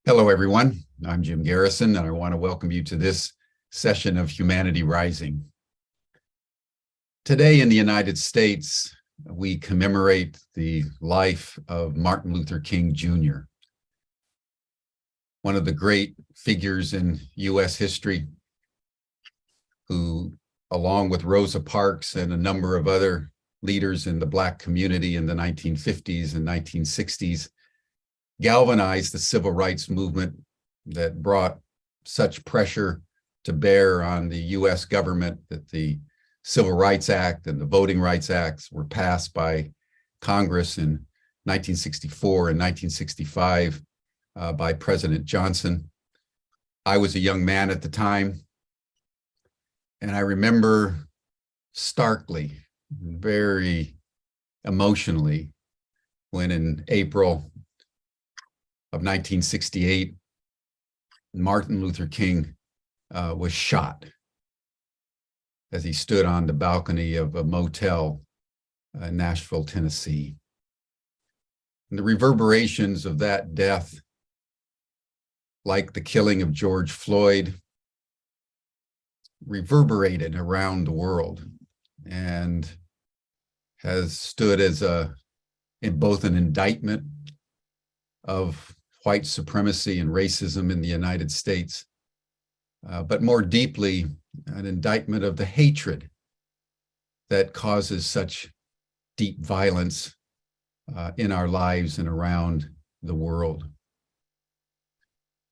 Hello, everyone. I'm Jim Garrison, and I want to welcome you to this session of Humanity Rising. Today in the United States, we commemorate the life of Martin Luther King Jr., one of the great figures in U.S. history who, along with Rosa Parks and a number of other leaders in the Black community in the 1950s and 1960s, galvanized the civil rights movement that brought such pressure to bear on the U.S. government that the Civil Rights Act and the Voting Rights Acts were passed by Congress in 1964 and 1965 by President Johnson. I was a young man at the time, and I remember starkly, very emotionally, when in April of 1968, Martin Luther King was shot as he stood on the balcony of a motel in Nashville, Tennessee. And the reverberations of that death, like the killing of George Floyd, reverberated around the world and has stood as in both an indictment of white supremacy and racism in the United States, but more deeply, an indictment of the hatred that causes such deep violence in our lives and around the world.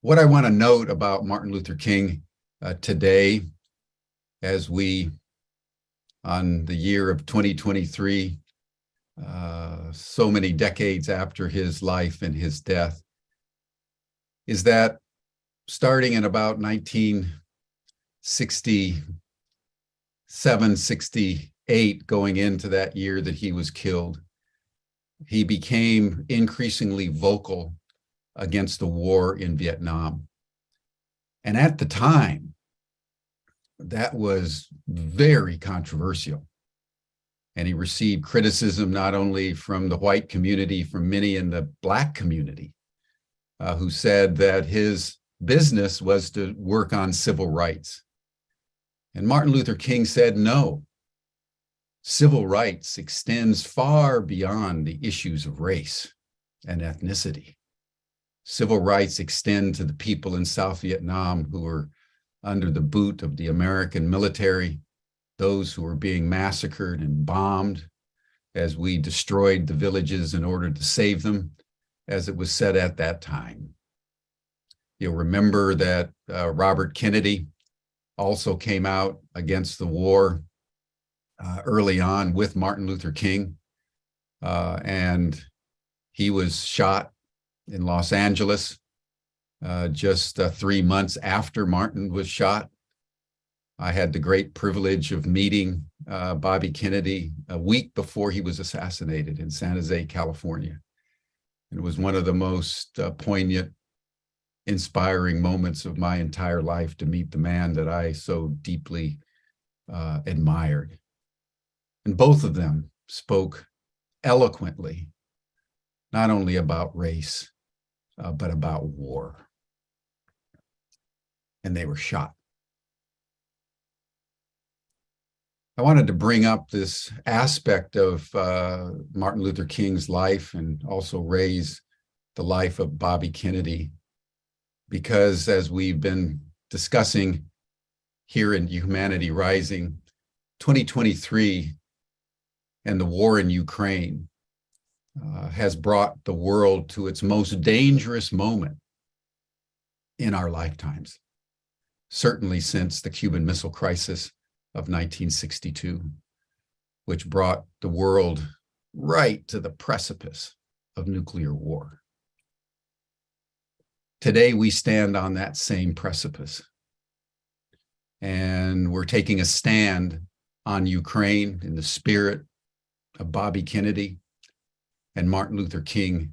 What I want to note about Martin Luther King today, as we, on the year of 2023, so many decades after his life and his death, is that starting in about 1967, 68, going into that year that he was killed, he became increasingly vocal against the war in Vietnam. And at the time, that was very controversial. And he received criticism not only from the white community, from many in the Black community, who said that his business was to work on civil rights. And Martin Luther King said, no, civil rights extends far beyond the issues of race and ethnicity. Civil rights extend to the people in South Vietnam who were under the boot of the American military, those who were being massacred and bombed as we destroyed the villages in order to save them, as it was said at that time. You'll remember that Robert Kennedy also came out against the war early on with Martin Luther King, and he was shot in Los Angeles just 3 months after Martin was shot. I had the great privilege of meeting Bobby Kennedy a week before he was assassinated in San Jose, California. It was one of the most poignant, inspiring moments of my entire life to meet the man that I so deeply admired. And both of them spoke eloquently, not only about race, but about war. And they were shot. I wanted to bring up this aspect of Martin Luther King's life and also raise the life of Bobby Kennedy, because as we've been discussing here in Humanity Rising, 2023 and the war in Ukraine has brought the world to its most dangerous moment in our lifetimes, certainly since the Cuban Missile Crisis of 1962, which brought the world right to the precipice of nuclear war. Today, we stand on that same precipice, and we're taking a stand on Ukraine in the spirit of Bobby Kennedy and Martin Luther King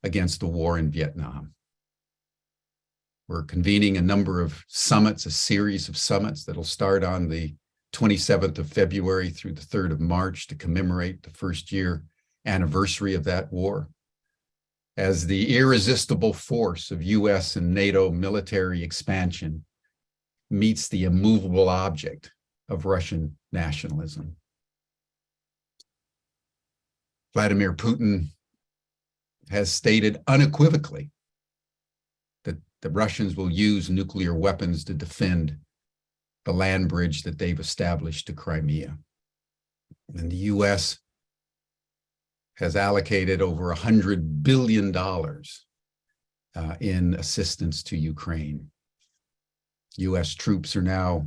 against the war in Vietnam. We're convening a number of summits, a series of summits that'll start on the 27th of February through the 3rd of March to commemorate the first year anniversary of that war. as the irresistible force of US and NATO military expansion meets the immovable object of Russian nationalism. Vladimir Putin has stated unequivocally that the Russians will use nuclear weapons to defend the land bridge that they've established to Crimea. And the US has allocated over $100 billion in assistance to Ukraine. US troops are now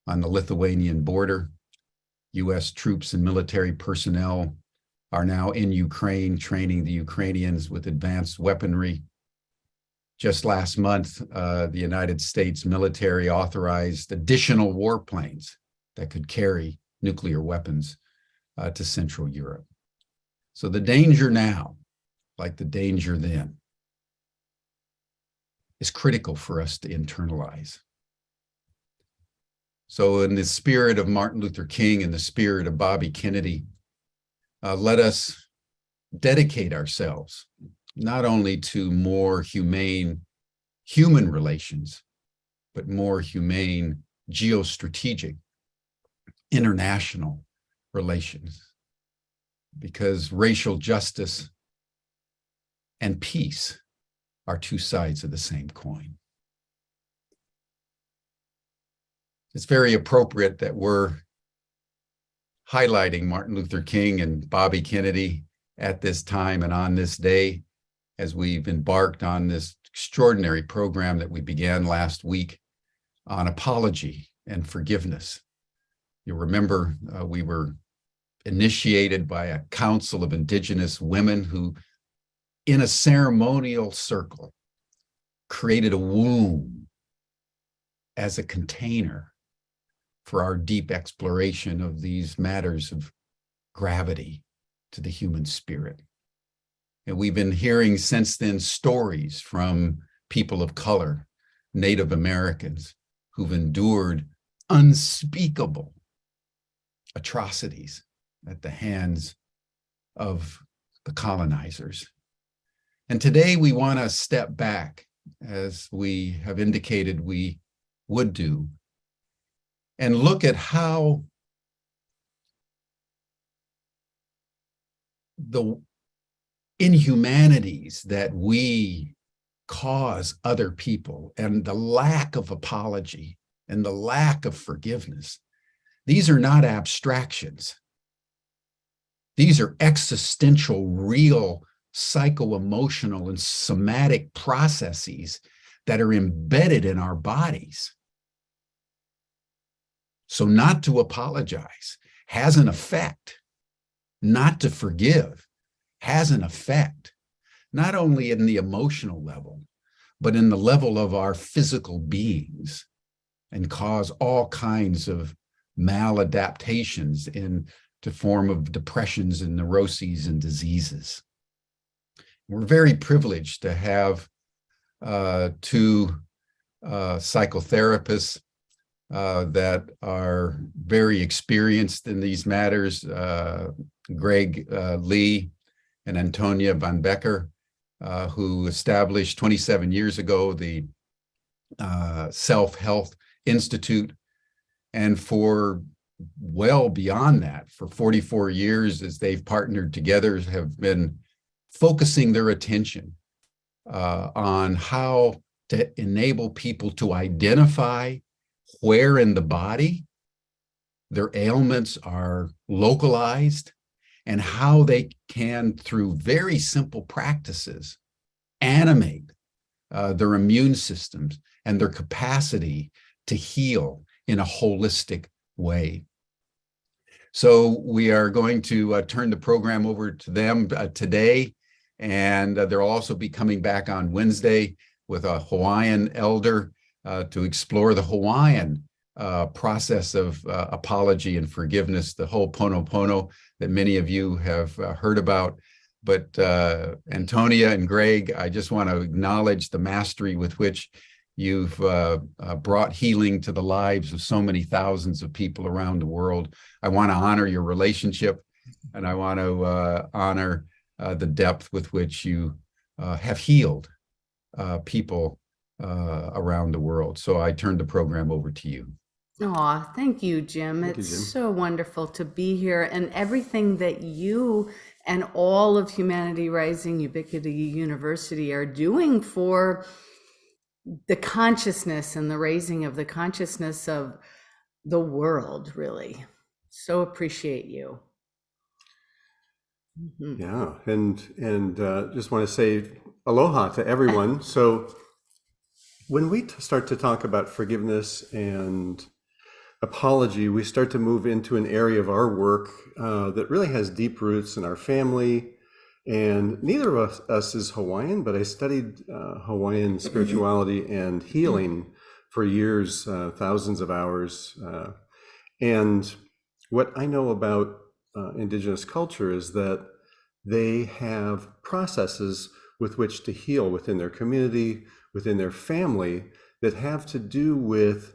on the Lithuanian border. US troops and military personnel are now in Ukraine, training the Ukrainians with advanced weaponry. Just last month, the United States military authorized additional warplanes that could carry nuclear weapons to Central Europe. So the danger now, like the danger then, is critical for us to internalize. So in the spirit of Martin Luther King and the spirit of Bobby Kennedy, let us dedicate ourselves not only to more humane human relations, but more humane geostrategic international relations. Because racial justice and peace are two sides of the same coin. It's very appropriate that we're highlighting Martin Luther King and Bobby Kennedy at this time and on this day, as we've embarked on this extraordinary program that we began last week on apology and forgiveness. You'll remember we were initiated by a council of Indigenous women who, in a ceremonial circle, created a womb as a container for our deep exploration of these matters of gravity to the human spirit. And we've been hearing since then stories from people of color, Native Americans, who've endured unspeakable atrocities at the hands of the colonizers. And today we want to step back, as we have indicated we would do, and look at how the inhumanities that we cause other people and the lack of apology and the lack of forgiveness, these are not abstractions. These are existential, real, psycho-emotional and somatic processes that are embedded in our bodies. So not to apologize has an effect. Not to forgive has an effect, not only in the emotional level, but in the level of our physical beings, and cause all kinds of maladaptations in the form of depressions and neuroses and diseases. We're very privileged to have two psychotherapists that are very experienced in these matters, Greg Lee and Antonia von Becker, who established 27 years ago the Self-Health Institute, and for well beyond that, for 44 years, as they've partnered together, have been focusing their attention on how to enable people to identify where in the body their ailments are localized, and how they can, through very simple practices, animate their immune systems and their capacity to heal in a holistic way. So we are going to turn the program over to them today, and they'll also be coming back on Wednesday with a Hawaiian elder to explore the Hawaiian process of apology and forgiveness, the Ho'oponopono that many of you have heard about. But Antonia and Greg, I just want to acknowledge the mastery with which you've brought healing to the lives of so many thousands of people around the world. I want to honor your relationship, and I want to honor the depth with which you have healed people around the world. So I turned the program over to you. Aw, thank you, Jim. Thank you, It's Jim. so wonderful to be here, and everything that you and all of Humanity Rising Ubiquity University are doing for the consciousness and the raising of the consciousness of the world, really. So appreciate you. Yeah, and just want to say aloha to everyone. So when we start to talk about forgiveness and apology, we start to move into an area of our work that really has deep roots in our family. And neither of us is Hawaiian, but I studied Hawaiian spirituality and healing for years, thousands of hours. And what I know about indigenous culture is that they have processes with which to heal within their community, within their family, that have to do with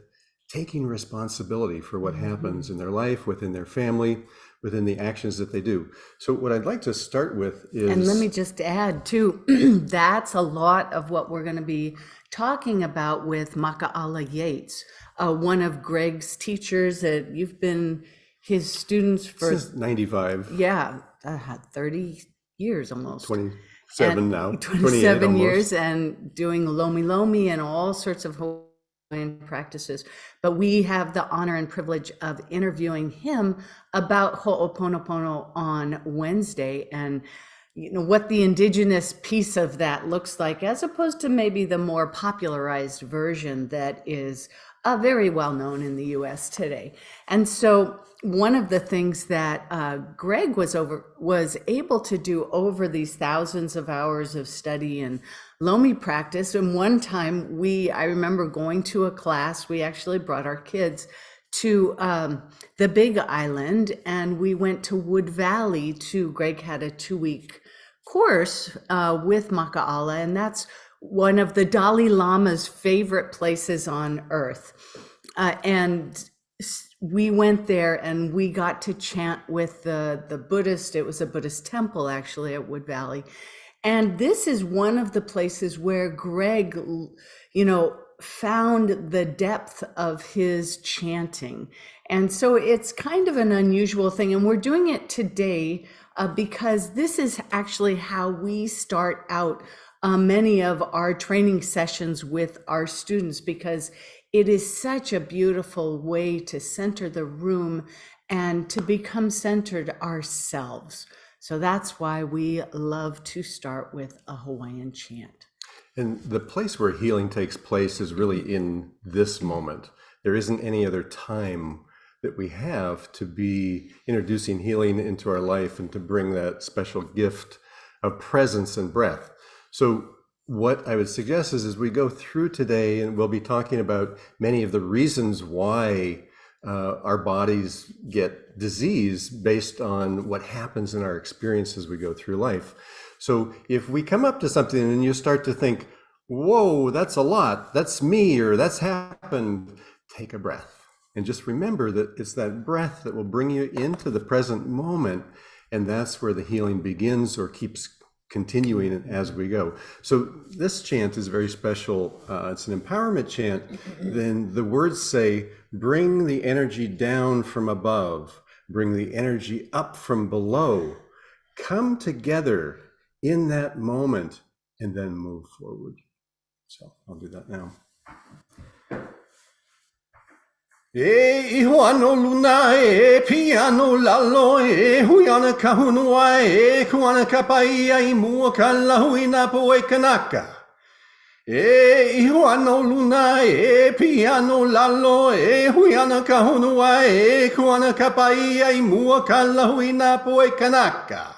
taking responsibility for what happens in their life, within their family, within the actions that they do. So what I'd like to start with is... And let me just add too, that's a lot of what we're going to be talking about with Maka'ala Yates, one of Greg's teachers that you've been his students for... Since 95. Yeah, 30 years almost. 27 and now. 27 years and doing Lomi Lomi and all sorts of Hawaiian practices. But we have the honor and privilege of interviewing him about Ho'oponopono on Wednesday, and you know what the indigenous piece of that looks like, as opposed to maybe the more popularized version that is very well known in the US today. And so one of the things that Greg was able to do over these thousands of hours of study and Lomi practice, and one time I remember going to a class, we actually brought our kids to the Big Island, and we went to Wood Valley Greg had a 2-week course with Maka'ala, and that's one of the Dalai Lama's favorite places on earth. And we went there and we got to chant with the Buddhist, it was a Buddhist temple actually at Wood Valley. And this is one of the places where Greg, found the depth of his chanting. And so it's kind of an unusual thing. And we're doing it today because this is actually how we start out many of our training sessions with our students, because it is such a beautiful way to center the room and to become centered ourselves. So that's why we love to start with a Hawaiian chant. And the place where healing takes place is really in this moment. There isn't any other time that we have to be introducing healing into our life and to bring that special gift of presence and breath. So what I would suggest is, as we go through today, and we'll be talking about many of the reasons why our bodies get disease based on what happens in our experience as we go through life. So if we come up to something and you start to think, whoa, that's a lot, that's me, or that's happened, take a breath. And just remember that it's that breath that will bring you into the present moment. And that's where the healing begins or keeps continuing as we go. So this chant is very special. It's an empowerment chant. Then the words say, bring the energy down from above, bring the energy up from below, come together in that moment, and then move forward. So I'll do that now. E ihuano luna e piano lalo e huiana kahunua e kuana kapaia I mua kalahuina poe kanaka. E ihuano luna e piano lalo e huiana kahunua e kuana kapaia I mua kalahuina poe kanaka.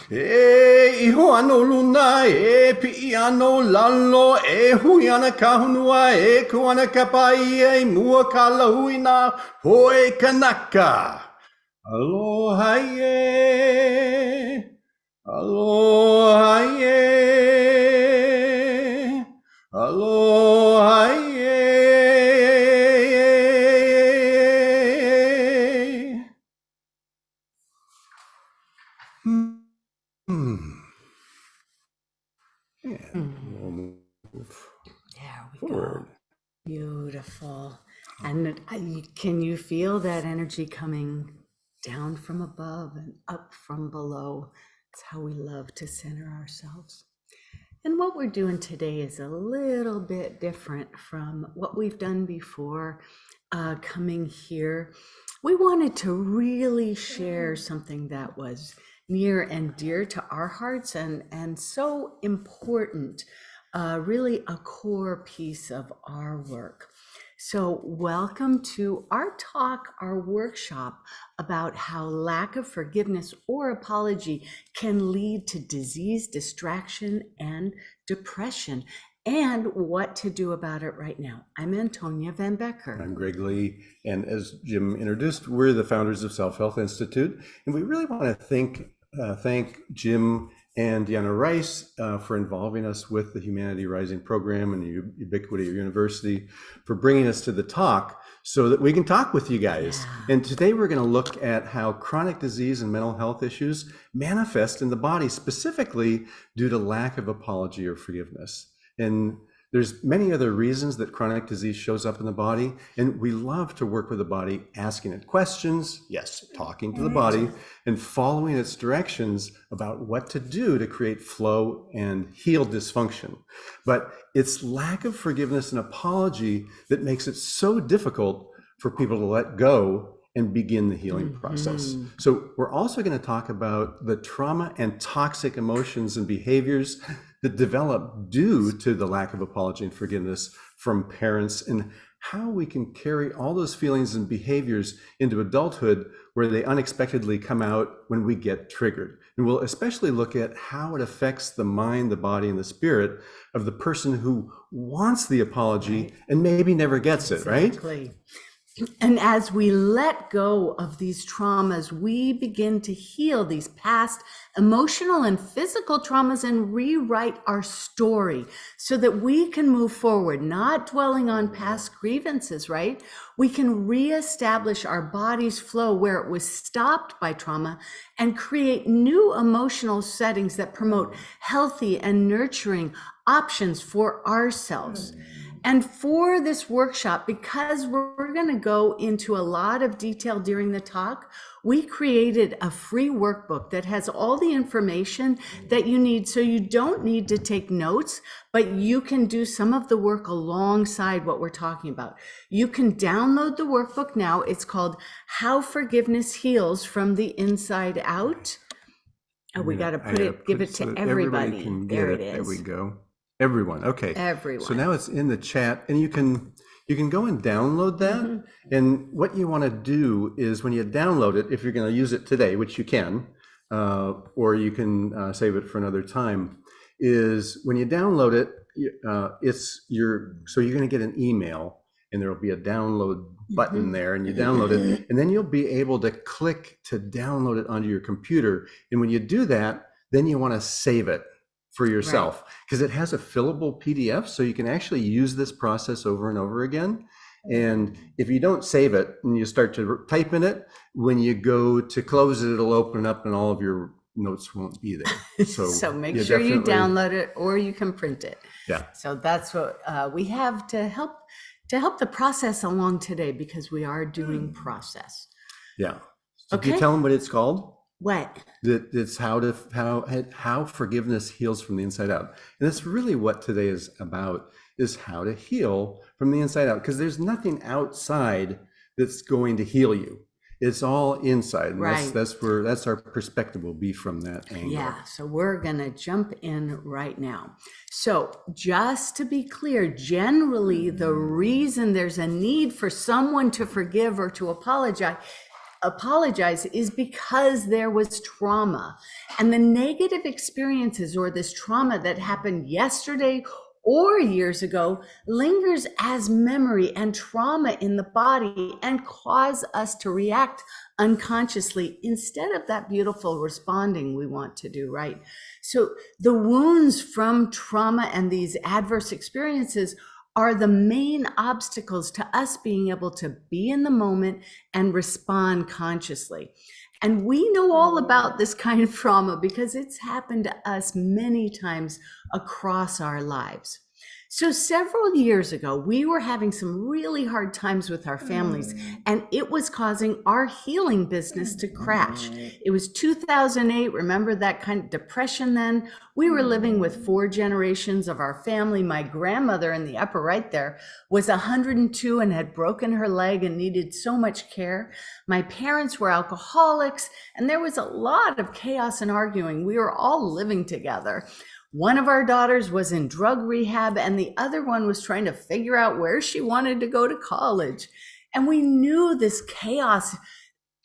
E ihuano luna e piano lalo e huiana kahunua e kuana kapai e mua kalahuina hoe kanaka. Aloha ye, aloha ye, aloha ye. There we Forward. go. Beautiful. And can you feel that energy coming down from above and up from below? It's how we love to center ourselves. And what we're doing today is a little bit different from what we've done before coming here. We wanted to really share something that was near and dear to our hearts and so important, really a core piece of our work. So welcome to our talk, our workshop about how lack of forgiveness or apology can lead to disease, distraction, and depression, and what to do about it right now. I'm Antonia Van Becker. I'm Greg Lee, and as Jim introduced, we're the founders of Self Health Institute, and we really want to thank Jim and Deanna Rice for involving us with the Humanity Rising program and the Ubiquity University for bringing us to the talk so that we can talk with you guys. Yeah. And today we're going to look at how chronic disease and mental health issues manifest in the body, specifically due to lack of apology or forgiveness. And there's many other reasons that chronic disease shows up in the body, and we love to work with the body, asking it questions, yes, talking to the body, and following its directions about what to do to create flow and heal dysfunction. But it's lack of forgiveness and apology that makes it so difficult for people to let go and begin the healing process. So we're also going to talk about the trauma and toxic emotions and behaviors that develop due to the lack of apology and forgiveness from parents, and how we can carry all those feelings and behaviors into adulthood where they unexpectedly come out when we get triggered. And we'll especially look at how it affects the mind, the body, and the spirit of the person who wants the apology and maybe never gets it, right? Exactly. And as we let go of these traumas, we begin to heal these past emotional and physical traumas and rewrite our story so that we can move forward, not dwelling on past grievances, right? We can reestablish our body's flow where it was stopped by trauma and create new emotional settings that promote healthy and nurturing options for ourselves. And for this workshop, because we're going to go into a lot of detail during the talk, we created a free workbook that has all the information that you need. So you don't need to take notes, but you can do some of the work alongside what we're talking about. You can download the workbook now. It's called How Forgiveness Heals from the Inside Out. Oh, we got to give it to everybody. There it is. There we go. Everyone. Okay. Everyone. So now it's in the chat, and you can go and download that. And what you want to do is when you download it, if you're going to use it today, which you can, or you can save it for another time, is when you download it, so you're going to get an email, and there will be a download button there, and you download it, and then you'll be able to click to download it onto your computer. And when you do that, then you want to save it for yourself, because it has a fillable PDF, so you can actually use this process over and over again. And if you don't save it and you start to type in it, when you go to close it, it'll open up and all of your notes won't be there. So make sure you download it, or you can print it. Yeah. So that's what we have to help the process along today, because we are doing process. Yeah. So can you tell them what it's called? What? It's how forgiveness heals from the inside out. And that's really what today is about, is how to heal from the inside out, because there's nothing outside that's going to heal you. It's all inside. And right. That's our perspective will be from that angle. Yeah. So we're going to jump in right now. So just to be clear, generally the reason there's a need for someone to forgive or to apologize is because there was trauma, and the negative experiences or this trauma that happened yesterday or years ago lingers as memory and trauma in the body and cause us to react unconsciously instead of that beautiful responding we want to do, right? So the wounds from trauma and these adverse experiences are the main obstacles to us being able to be in the moment and respond consciously. And we know all about this kind of trauma because it's happened to us many times across our lives. So several years ago, we were having some really hard times with our families, and it was causing our healing business to crash. It was 2008. Remember that kind of depression then? We were living with 4 generations of our family. My grandmother in the upper right there was 102 and had broken her leg and needed so much care. My parents were alcoholics, and there was a lot of chaos and arguing. We were all living together. One of our daughters was in drug rehab, and the other one was trying to figure out where she wanted to go to college. And we knew this chaos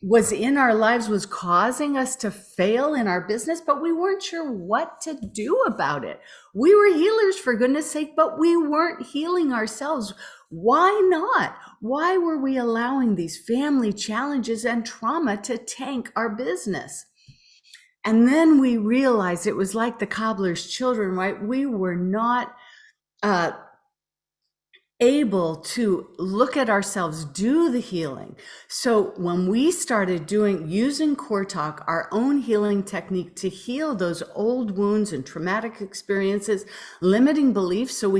was in our lives, was causing us to fail in our business, but we weren't sure what to do about it. We were healers, for goodness sake, but we weren't healing ourselves. Why not? Why were we allowing these family challenges and trauma to tank our business? And then we realized it was like the cobbler's children, right? We were not able to look at ourselves, do the healing. So when we started using CoreTalk, our own healing technique to heal those old wounds and traumatic experiences, limiting beliefs, so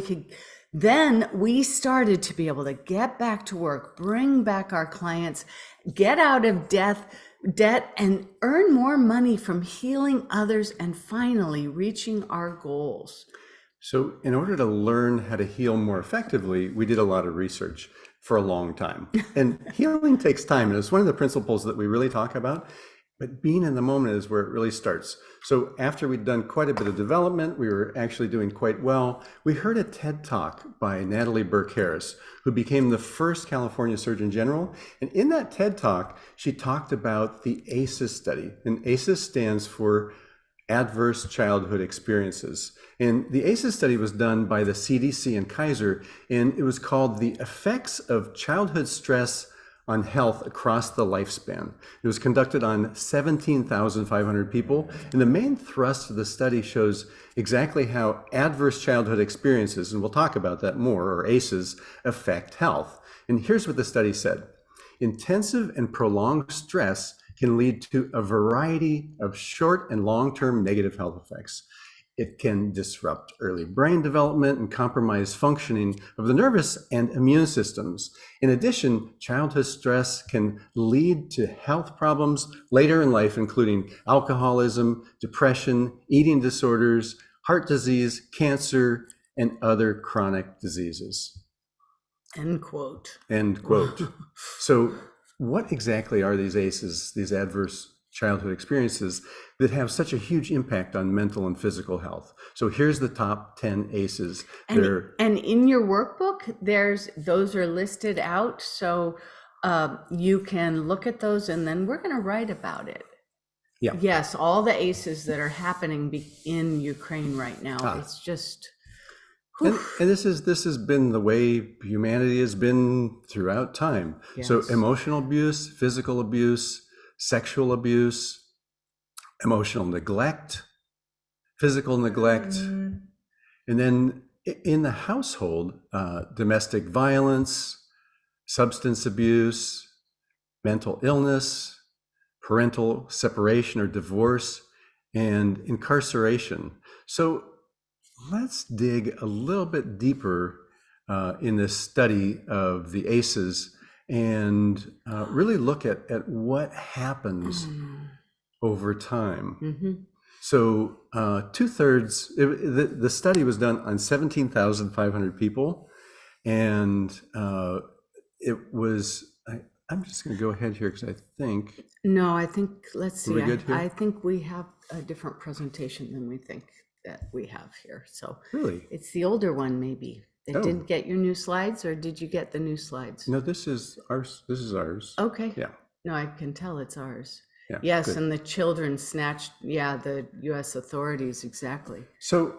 then we started to be able to get back to work, bring back our clients, get out of debt, and earn more money from healing others, and finally reaching our goals. So in order to learn how to heal more effectively, we did a lot of research for a long time. And healing takes time, and it's one of the principles that we really talk about. But being in the moment is where it really starts. So after we'd done quite a bit of development, we were actually doing quite well. We heard a TED Talk by Natalie Burke-Harris, who became the first California Surgeon General. And in that TED Talk, she talked about the ACEs study. And ACEs stands for Adverse Childhood Experiences. And the ACEs study was done by the CDC and Kaiser, and it was called The Effects of Childhood Stress on Health Across the Lifespan. It was conducted on 17,500 people, and the main thrust of the study shows exactly how adverse childhood experiences, and we'll talk about that more, or ACEs, affect health. And here's what the study said. Intensive and prolonged stress can lead to a variety of short and long-term negative health effects. It can disrupt early brain development and compromise functioning of the nervous and immune systems. In addition, childhood stress can lead to health problems later in life, including alcoholism, depression, eating disorders, heart disease, cancer, and other chronic diseases. End quote. End quote. So what exactly are these ACEs, these adverse childhood experiences, that have such a huge impact on mental and physical health? So here's the top 10 ACEs. And in your workbook, those are listed out, so you can look at those, and then we're going to write about it. Yeah. Yes, all the ACEs that are happening in Ukraine right now. It's just. And this has been the way humanity has been throughout time. Yes. So emotional abuse, physical abuse, sexual abuse, emotional neglect, physical neglect, and then in the household, domestic violence, substance abuse, mental illness, parental separation or divorce, and incarceration. So let's dig a little bit deeper in this study of the ACEs and really look at what happens over time. Mm-hmm. So 2/3, the study was done on 17,500 people, and it was, I'm just going to go ahead here because I think. No, I think, let's see, we good here? I think we have a different presentation than we think that we have here. So Really? it's the older one, maybe. They Oh. didn't get your new slides, or did you get the new slides? No, this is ours. This is ours. Okay. Yeah. No, I can tell it's ours. Yeah, Yes, good. and the children snatched, the US authorities, exactly. So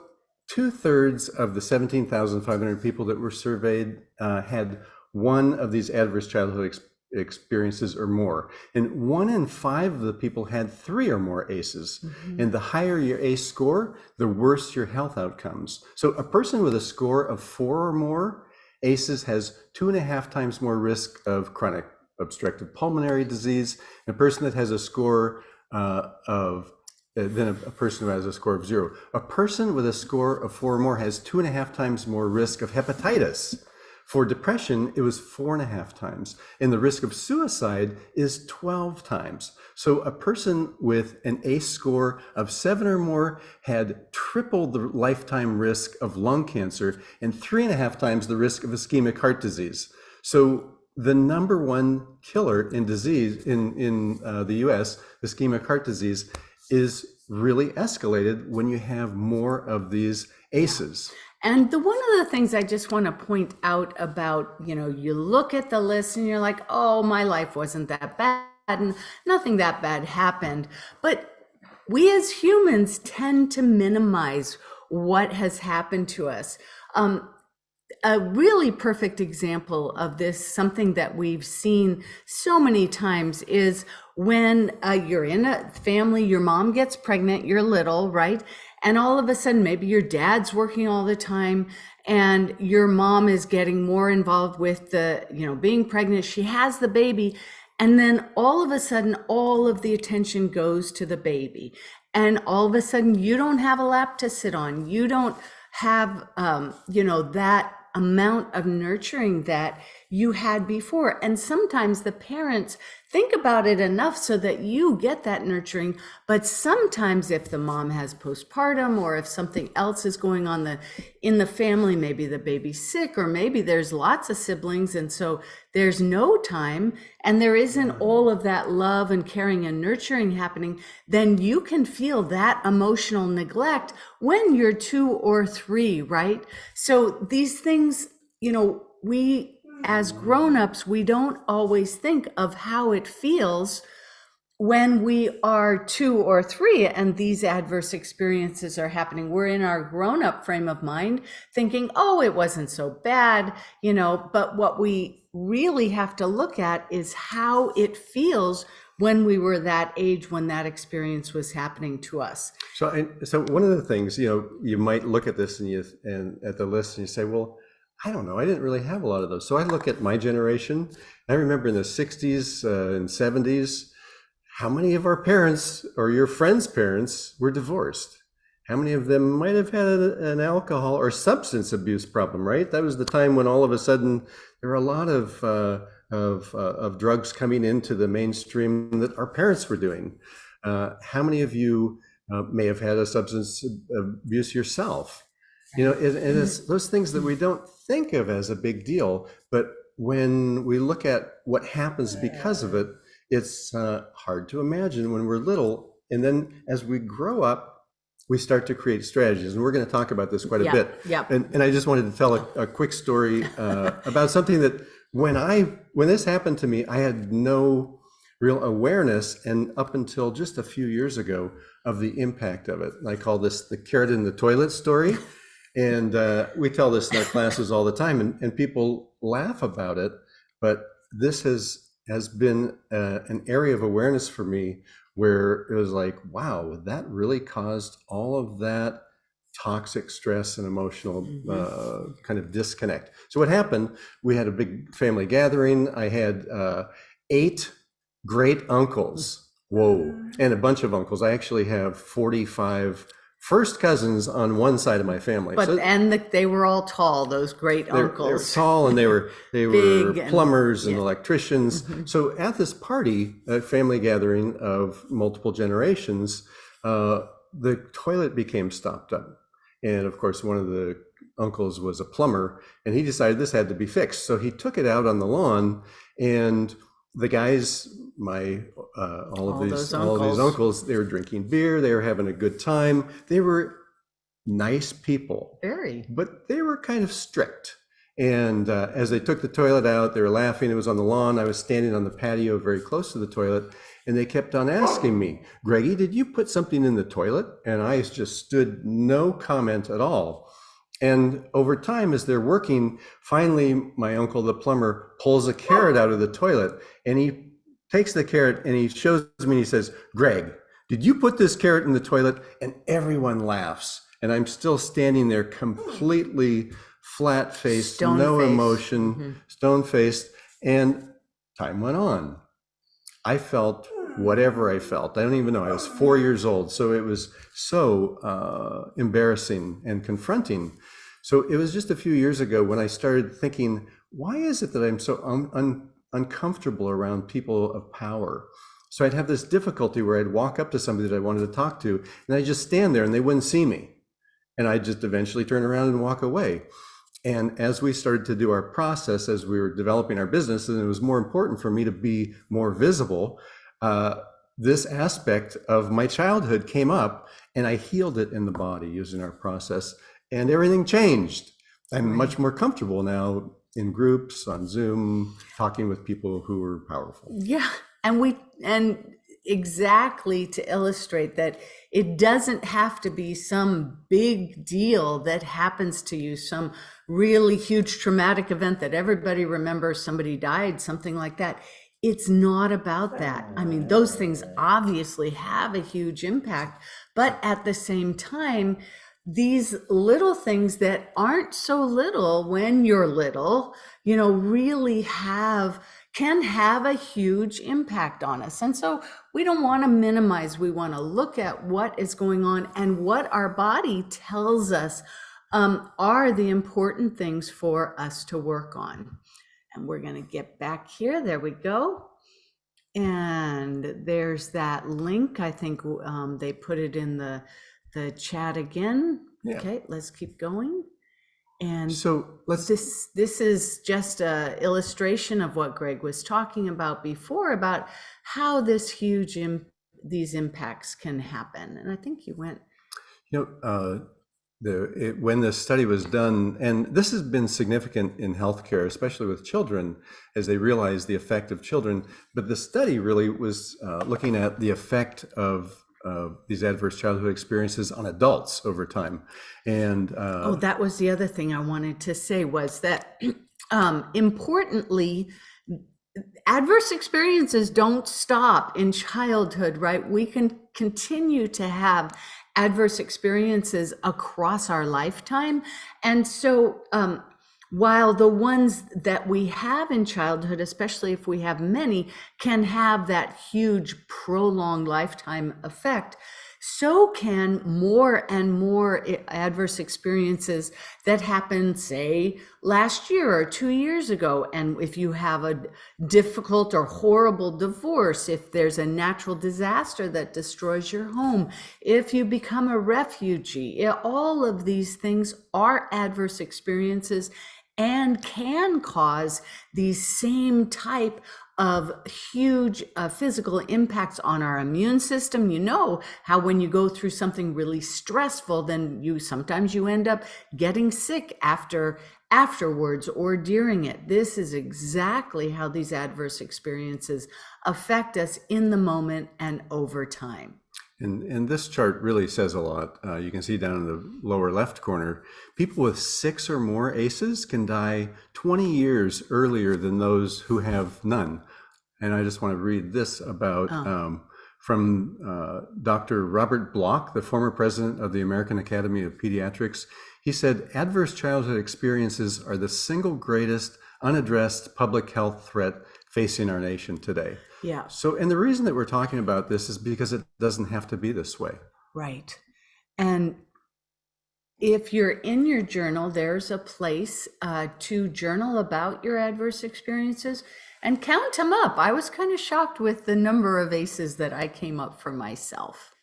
2/3 of the 17,500 people that were surveyed had one of these adverse childhood experiences or more. And 1 in 5 of the people had 3 or more ACEs. Mm-hmm. And the higher your ACE score, the worse your health outcomes. So a person with a score of 4 or more ACEs has 2.5 times more risk of chronic obstructive pulmonary disease. A person that has a score of than a person who has a score of 0. A person with a score of 4 or more has 2.5 times more risk of hepatitis. For depression, it was 4.5 times. And the risk of suicide is 12 times. So a person with an ACE score of 7 or more had triple the lifetime risk of lung cancer and 3.5 times the risk of ischemic heart disease. So the number one killer in disease in the US, ischemic heart disease, is really escalated when you have more of these ACEs. And one of the things I just want to point out about, you look at the list and you're like, oh, my life wasn't that bad and nothing that bad happened. But we as humans tend to minimize what has happened to us. A really perfect example of this, something that we've seen so many times, is when you're in a family, your mom gets pregnant, you're little, right? And all of a sudden, maybe your dad's working all the time and your mom is getting more involved with the, being pregnant. She has the baby. And then all of a sudden, all of the attention goes to the baby. And all of a sudden, you don't have a lap to sit on. You don't have, that amount of nurturing that you had before. And sometimes the parents think about it enough so that you get that nurturing. But sometimes if the mom has postpartum, or if something else is going on in the family, maybe the baby's sick, or maybe there's lots of siblings, and so there's no time and there isn't all of that love and caring and nurturing happening, then you can feel that emotional neglect when you're 2 or 3, right? So these things, we as grown-ups, we don't always think of how it feels when we are 2 or 3 and these adverse experiences are happening. We're in our grown-up frame of mind thinking, oh, it wasn't so bad, but what we really have to look at is how it feels when we were that age, when that experience was happening to us. So one of the things, you might look at this and at the list and you say, well, I don't know, I didn't really have a lot of those. So I look at my generation. I remember in the 60s and 70s, how many of our parents or your friends' parents were divorced? How many of them might have had an alcohol or substance abuse problem, right? That was the time when all of a sudden there were a lot of drugs coming into the mainstream that our parents were doing. How many of you may have had a substance abuse yourself? It's those things that we don't think of as a big deal, but when we look at what happens because of it, it's hard to imagine when we're little. And then as we grow up, we start to create strategies. And we're going to talk about this quite a bit. Yeah. And I just wanted to tell a quick story about something that when this happened to me, I had no real awareness, and up until just a few years ago, of the impact of it. And I call this the carrot in the toilet story. And we tell this in our classes all the time, and people laugh about it. But this has been an area of awareness for me where it was like, wow, that really caused all of that toxic stress and emotional kind of disconnect. So what happened, we had a big family gathering. I had 8 great uncles. Whoa. And a bunch of uncles. I actually have 45 first cousins on one side of my family. But they were all tall, those great uncles. They were tall, and they were plumbers and electricians. So at this party, a family gathering of multiple generations, the toilet became stopped up. And of course, one of the uncles was a plumber, and he decided this had to be fixed. So he took it out on the lawn, and the guys, all of these uncles, they were drinking beer, they were having a good time. They were nice people, but they were kind of strict. And as they took the toilet out, they were laughing. It was on the lawn. I was standing on the patio very close to the toilet, and they kept on asking me, Greggy, did you put something in the toilet? And I just stood no comment at all. And over time, as they're working, finally, my uncle, the plumber, pulls a carrot out of the toilet, and he takes the carrot and he shows me and he says, Greg, did you put this carrot in the toilet? And everyone laughs. And I'm still standing there completely flat-faced, no emotion, stone-faced. And time went on. I felt whatever I felt. I don't even know. I was 4 years old. So it was so embarrassing and confronting. So it was just a few years ago when I started thinking, why is it that I'm so uncomfortable around people of power? So I'd have this difficulty where I'd walk up to somebody that I wanted to talk to, and I'd just stand there and they wouldn't see me. And I'd just eventually turn around and walk away. And as we started to do our process, as we were developing our business, and it was more important for me to be more visible, this aspect of my childhood came up, and I healed it in the body using our process, and everything changed. I'm much more comfortable now in groups, on Zoom, talking with people who are powerful. Yeah. And exactly to illustrate that it doesn't have to be some big deal that happens to you, some really huge traumatic event that everybody remembers, somebody died, something like that. It's not about that. I mean, those things obviously have a huge impact, but at the same time, these little things that aren't so little when you're little, really can have a huge impact on us. And so we don't want to minimize. We want to look at what is going on and what our body tells us are the important things for us to work on. And we're going to get back here. There we go. And there's that link. I think they put it in the chat again. Yeah. Okay, let's keep going. And so this is just an illustration of what Greg was talking about before, about how these impacts can happen. And I think you went. When the study was done, and this has been significant in healthcare, especially with children, as they realize the effect of children. But the study really was looking at the effect of these adverse childhood experiences on adults over time. And that was the other thing I wanted to say, was that importantly, adverse experiences don't stop in childhood, right? We can continue to have adverse experiences across our lifetime. And so while the ones that we have in childhood, especially if we have many, can have that huge prolonged lifetime effect, so can more and more adverse experiences that happened, say, last year or 2 years ago. And if you have a difficult or horrible divorce, if there's a natural disaster that destroys your home, if you become a refugee, all of these things are adverse experiences and can cause these same type of huge physical impacts on our immune system. You know how when you go through something really stressful, then sometimes you end up getting sick afterwards or during it. This is exactly how these adverse experiences affect us in the moment and over time. And this chart really says a lot. You can see down in the lower left corner, people with 6 or more ACEs can die 20 years earlier than those who have none. And I just want to read this about from Dr. Robert Bloch, the former president of the American Academy of Pediatrics. He said, adverse childhood experiences are the single greatest unaddressed public health threat facing our nation today. Yeah. So, and the reason that we're talking about this is because it doesn't have to be this way. Right. And if you're in your journal, there's a place to journal about your adverse experiences and count them up. I was kind of shocked with the number of ACEs that I came up for myself.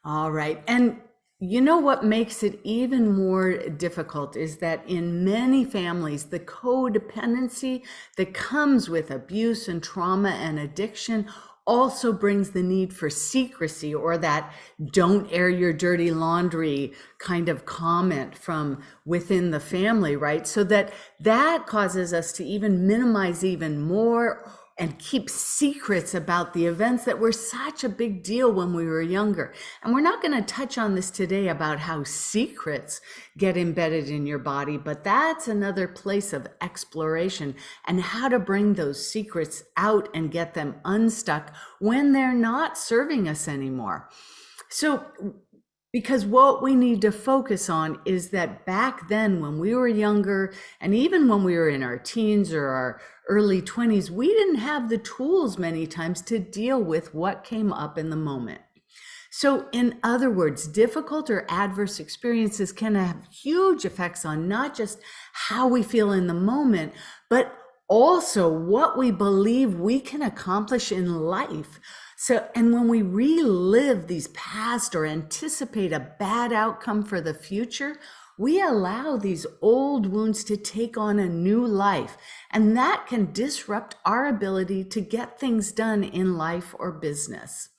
All right. And you know what makes it even more difficult is that in many families, the codependency that comes with abuse and trauma and addiction also brings the need for secrecy, or that don't air your dirty laundry kind of comment from within the family, right? So that causes us to even minimize even more and keep secrets about the events that were such a big deal when we were younger. And we're not going to touch on this today about how secrets get embedded in your body, but that's another place of exploration and how to bring those secrets out and get them unstuck when they're not serving us anymore. So Because what we need to focus on is that back then, when we were younger, and even when we were in our teens or our early 20s, we didn't have the tools many times to deal with what came up in the moment. So, in other words, difficult or adverse experiences can have huge effects on not just how we feel in the moment, but also what we believe we can accomplish in life. So, and when we relive these past or anticipate a bad outcome for the future, we allow these old wounds to take on a new life. And that can disrupt our ability to get things done in life or business.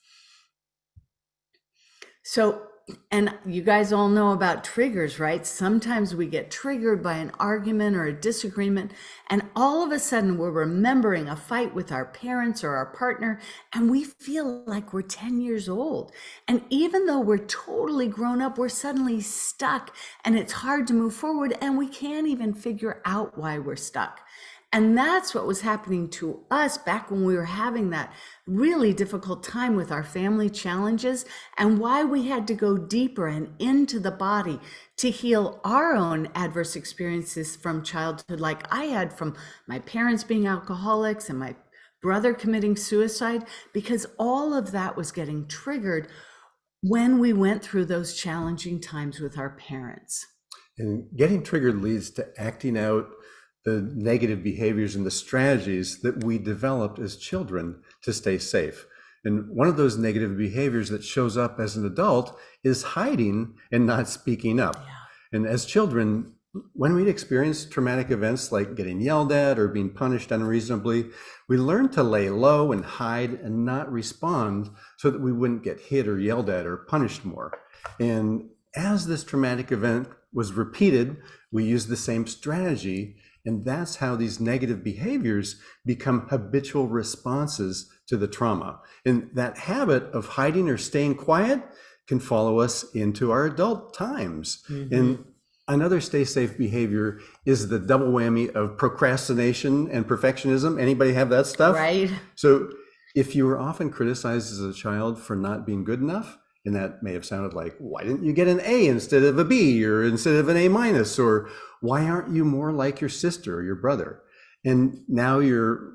So, and you guys all know about triggers, right? Sometimes we get triggered by an argument or a disagreement, and all of a sudden we're remembering a fight with our parents or our partner, and we feel like we're 10 years old. And even though we're totally grown up, we're suddenly stuck, and it's hard to move forward, and we can't even figure out why we're stuck. And that's what was happening to us back when we were having that really difficult time with our family challenges, and why we had to go deeper and into the body to heal our own adverse experiences from childhood, like I had from my parents being alcoholics and my brother committing suicide, because all of that was getting triggered when we went through those challenging times with our parents. And getting triggered leads to acting out the negative behaviors and the strategies that we developed as children to stay safe. And one of those negative behaviors that shows up as an adult is hiding and not speaking up. Yeah. And as children, when we'd experience traumatic events like getting yelled at or being punished unreasonably, we learned to lay low and hide and not respond so that we wouldn't get hit or yelled at or punished more. And as this traumatic event was repeated, we used the same strategy. And that's how these negative behaviors become habitual responses to the trauma. And that habit of hiding or staying quiet can follow us into our adult times. Mm-hmm. And another stay safe behavior is the double whammy of procrastination and perfectionism. Anybody have that stuff? Right. So if you were often criticized as a child for not being good enough, and that may have sounded like, why didn't you get an A instead of a B or instead of an A minus? Or why aren't you more like your sister or your brother? And now you're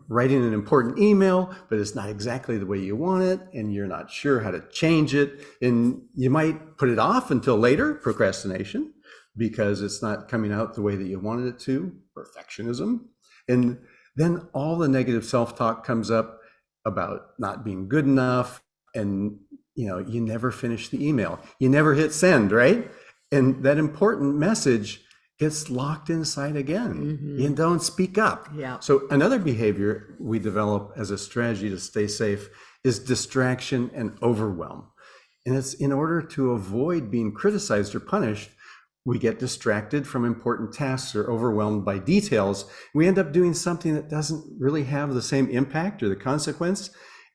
writing an important email, but it's not exactly the way you want it, and you're not sure how to change it. And you might put it off until later, procrastination, because it's not coming out the way that you wanted it to, perfectionism. And then all the negative self-talk comes up about not being good enough, and you never finish the email. You never hit send, right? And that important message gets locked inside again. Mm-hmm. You don't speak up. Yeah. So another behavior we develop as a strategy to stay safe is distraction and overwhelm. And it's in order to avoid being criticized or punished, we get distracted from important tasks or overwhelmed by details. We end up doing something that doesn't really have the same impact or the consequence.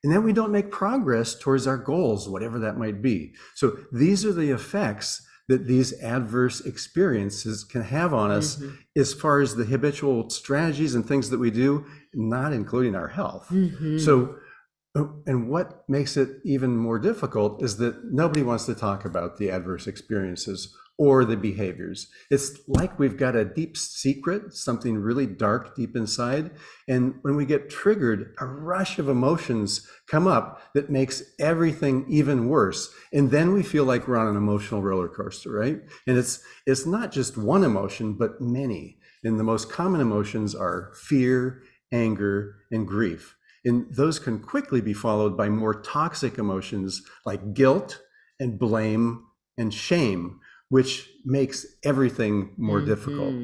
And then we don't make progress towards our goals, whatever that might be. So these are the effects that these adverse experiences can have on us, mm-hmm. as far as the habitual strategies and things that we do, not including our health. Mm-hmm. So, and what makes it even more difficult is that nobody wants to talk about the adverse experiences or the behaviors. It's like we've got a deep secret, something really dark deep inside. And when we get triggered, a rush of emotions come up that makes everything even worse. And then we feel like we're on an emotional roller coaster, right? And it's not just one emotion, but many. And the most common emotions are fear, anger, and grief. And those can quickly be followed by more toxic emotions like guilt and blame and shame, which makes everything more mm-hmm. difficult.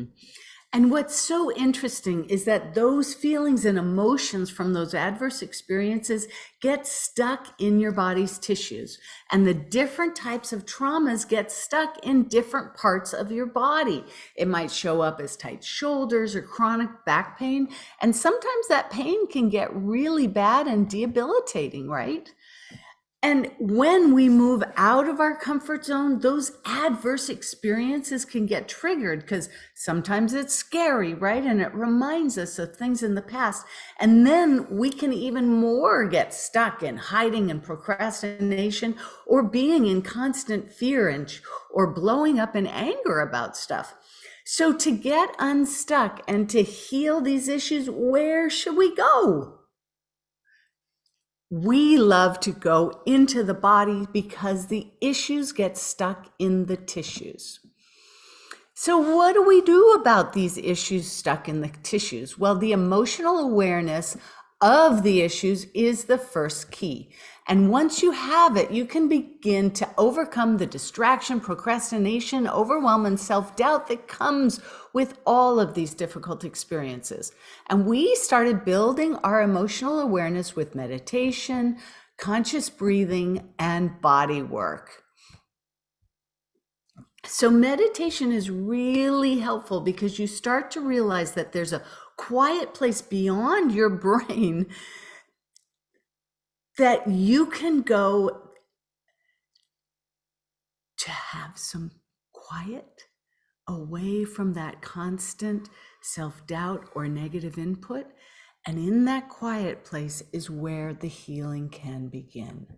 And what's so interesting is that those feelings and emotions from those adverse experiences get stuck in your body's tissues. And the different types of traumas get stuck in different parts of your body. It might show up as tight shoulders or chronic back pain. And sometimes that pain can get really bad and debilitating, right? And when we move out of our comfort zone, those adverse experiences can get triggered because sometimes it's scary, right? And it reminds us of things in the past. And then we can even more get stuck in hiding and procrastination, or being in constant fear or blowing up in anger about stuff. So to get unstuck and to heal these issues, where should we go? We love to go into the body because the issues get stuck in the tissues. So what do we do about these issues stuck in the tissues? Well, the emotional awareness of the issues is the first key. And once you have it, you can begin to overcome the distraction, procrastination, overwhelm, and self-doubt that comes with all of these difficult experiences. And we started building our emotional awareness with meditation, conscious breathing, and body work. So meditation is really helpful because you start to realize that there's a quiet place beyond your brain that you can go to have some quiet away from that constant self-doubt or negative input. And in that quiet place is where the healing can begin.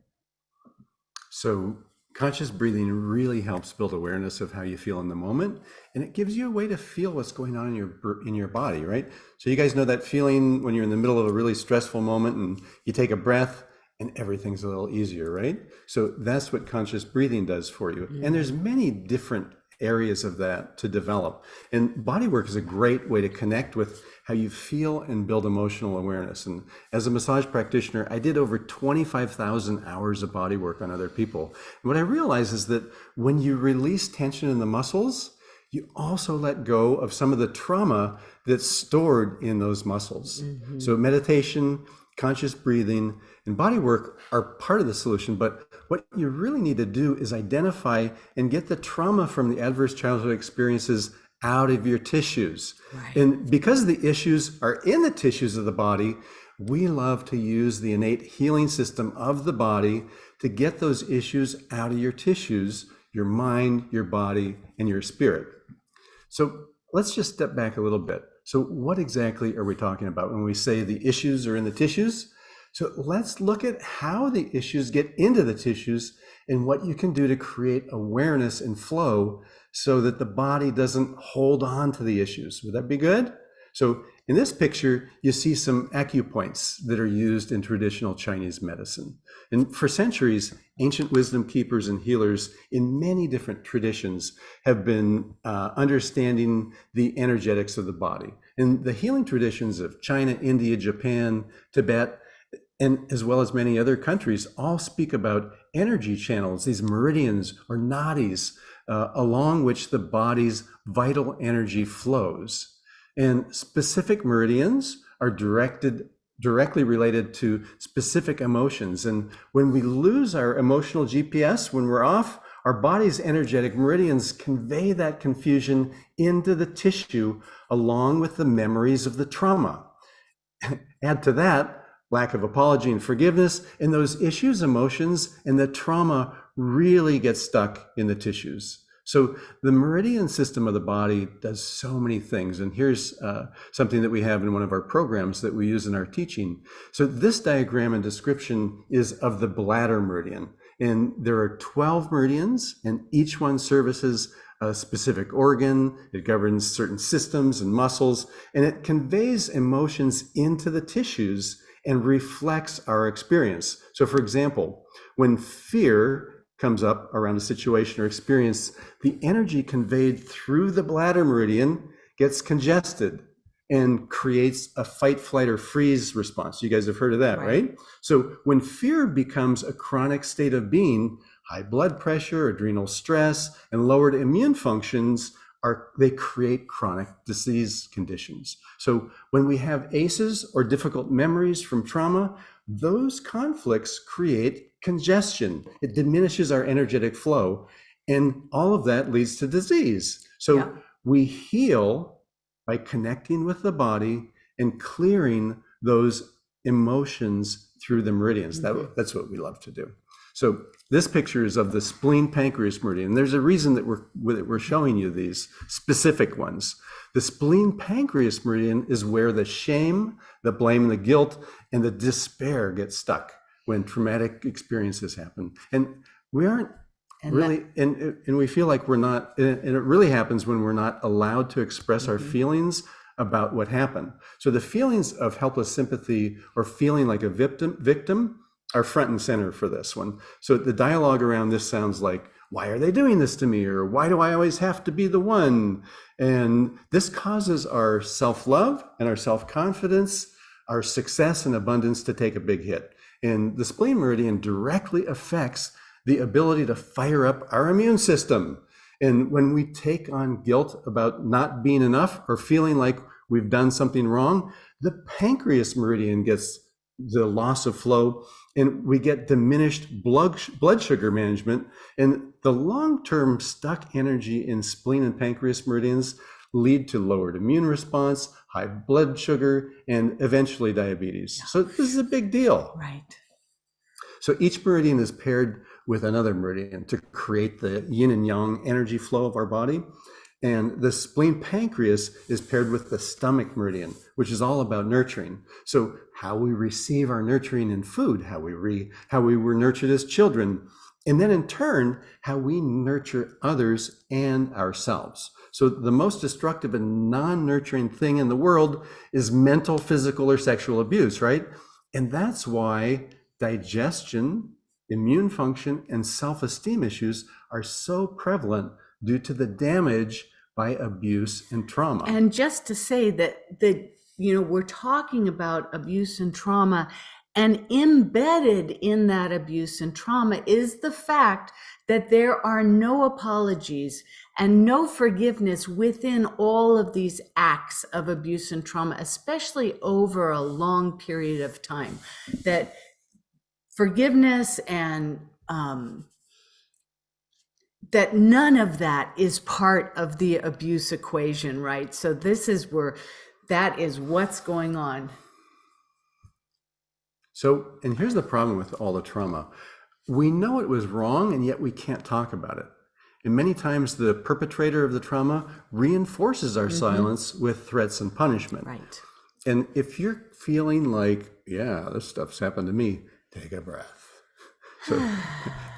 So conscious breathing really helps build awareness of how you feel in the moment, and it gives you a way to feel what's going on in your body, right? So you guys know that feeling when you're in the middle of a really stressful moment and you take a breath and everything's a little easier, right? So that's what conscious breathing does for you. And there's many different areas of that to develop. And body work is a great way to connect with how you feel and build emotional awareness. And as a massage practitioner, I did over 25,000 hours of body work on other people. And what I realized is that when you release tension in the muscles, you also let go of some of the trauma that's stored in those muscles. So meditation, conscious breathing, and body work are part of the solution, but what you really need to do is identify and get the trauma from the adverse childhood experiences out of your tissues. Right. And because the issues are in the tissues of the body, we love to use the innate healing system of the body to get those issues out of your tissues, your mind, your body, and your spirit. So let's just step back a little bit. So what exactly are we talking about when we say the issues are in the tissues? So let's look at how the issues get into the tissues and what you can do to create awareness and flow so that the body doesn't hold on to the issues. Would that be good? So in this picture, you see some acupoints that are used in traditional Chinese medicine. And for centuries, ancient wisdom keepers and healers in many different traditions have been understanding the energetics of the body. And the healing traditions of China, India, Japan, Tibet, and as well as many other countries, all speak about energy channels, these meridians or nadis, along which the body's vital energy flows. And specific meridians are directly related to specific emotions. And when we lose our emotional GPS, when we're off, our body's energetic meridians convey that confusion into the tissue along with the memories of the trauma. Add to that lack of apology and forgiveness, and those issues, emotions, and the trauma really get stuck in the tissues. So the meridian system of the body does so many things. And here's something that we have in one of our programs that we use in our teaching. So this diagram and description is of the bladder meridian. And there are 12 meridians, and each one services a specific organ. It governs certain systems and muscles, and it conveys emotions into the tissues and reflects our experience. So for example, when fear comes up around a situation or experience, the energy conveyed through the bladder meridian gets congested and creates a fight, flight, or freeze response. You guys have heard of that, right? So when fear becomes a chronic state of being, high blood pressure, adrenal stress, and lowered immune functions they create chronic disease conditions. So when we have ACEs or difficult memories from trauma, those conflicts create congestion. It diminishes our energetic flow, and all of that leads to disease. So we heal by connecting with the body and clearing those emotions through the meridians. That's what we love to do. So this picture is of the spleen pancreas meridian. There's a reason that we're showing you these specific ones. The spleen pancreas meridian is where the shame, the blame, and the guilt, and the despair get stuck when traumatic experiences happen. And we aren't really, and we feel like we're not, and it really happens when we're not allowed to express our feelings about what happened. So the feelings of helpless sympathy or feeling like a victim are front and center for this one. So the dialogue around this sounds like, why are they doing this to me? Or why do I always have to be the one? And this causes our self-love and our self-confidence, our success and abundance to take a big hit. And the spleen meridian directly affects the ability to fire up our immune system. And when we take on guilt about not being enough or feeling like we've done something wrong, the pancreas meridian gets the loss of flow, and we get diminished blood sugar management. And the long-term stuck energy in spleen and pancreas meridians lead to lowered immune response, high blood sugar, and eventually diabetes. So this is a big deal. Right. So each meridian is paired with another meridian to create the yin and yang energy flow of our body. And the spleen pancreas is paired with the stomach meridian, which is all about nurturing. So how we receive our nurturing in food, how we were nurtured as children, and then in turn, how we nurture others and ourselves. So the most destructive and non-nurturing thing in the world is mental, physical, or sexual abuse, right? And that's why digestion, immune function, and self-esteem issues are so prevalent due to the damage by abuse and trauma. And just to say that we're talking about abuse and trauma, and embedded in that abuse and trauma is the fact that there are no apologies and no forgiveness within all of these acts of abuse and trauma, especially over a long period of time. That forgiveness and that none of that is part of the abuse equation, right? So this is that is what's going on. So, and here's the problem with all the trauma. We know it was wrong, and yet we can't talk about it. And many times the perpetrator of the trauma reinforces our silence with threats and punishment. Right. And if you're feeling like, yeah, this stuff's happened to me, take a breath. So,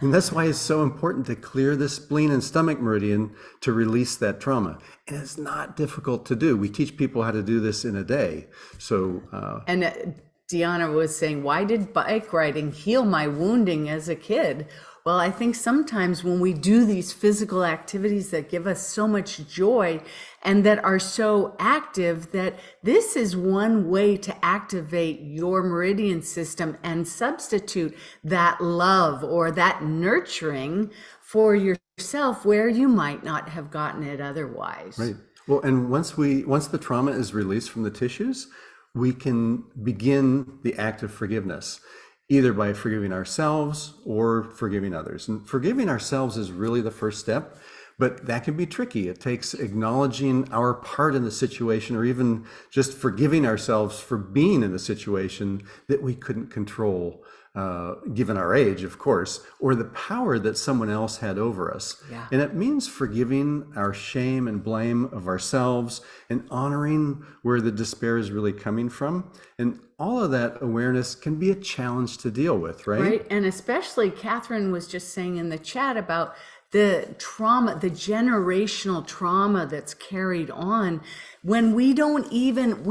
and that's why it's so important to clear the spleen and stomach meridian to release that trauma. And it's not difficult to do. We teach people how to do this in a day. So, and Deanna was saying, why did bike riding heal my wounding as a kid? Well, I think sometimes when we do these physical activities that give us so much joy and that are so active, that this is one way to activate your meridian system and substitute that love or that nurturing for yourself where you might not have gotten it otherwise. Right. Well, and once the trauma is released from the tissues, we can begin the act of forgiveness, either by forgiving ourselves or forgiving others. And forgiving ourselves is really the first step, but that can be tricky. It takes acknowledging our part in the situation, or even just forgiving ourselves for being in the situation that we couldn't control, given our age, of course, or the power that someone else had over us. Yeah. And it means forgiving our shame and blame of ourselves and honoring where the despair is really coming from. And all of that awareness can be a challenge to deal with, right? Right. And especially Catherine was just saying in the chat about the trauma, the generational trauma that's carried on when we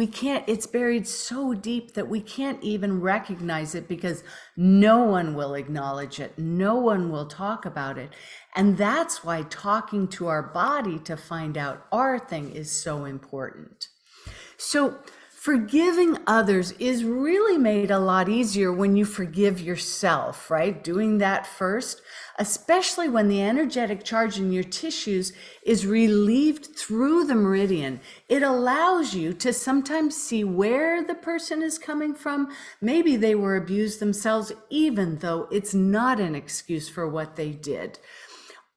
can't, it's buried so deep that we can't even recognize it because no one will acknowledge it. No one will talk about it. And that's why talking to our body to find out our thing is so important. So forgiving others is really made a lot easier when you forgive yourself, right? Doing that first, especially when the energetic charge in your tissues is relieved through the meridian. It allows you to sometimes see where the person is coming from. Maybe they were abused themselves, even though it's not an excuse for what they did.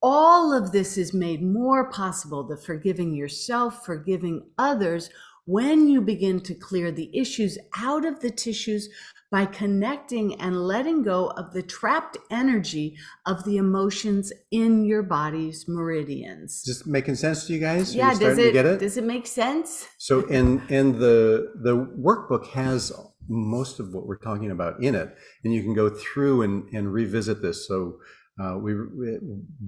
All of this is made more possible, the forgiving yourself, forgiving others, when you begin to clear the issues out of the tissues by connecting and letting go of the trapped energy of the emotions in your body's meridians. Just making sense to you guys? Are Yeah, you starting to get it? does it make sense? So, and the workbook has most of what we're talking about in it, and you can go through and revisit this. So, we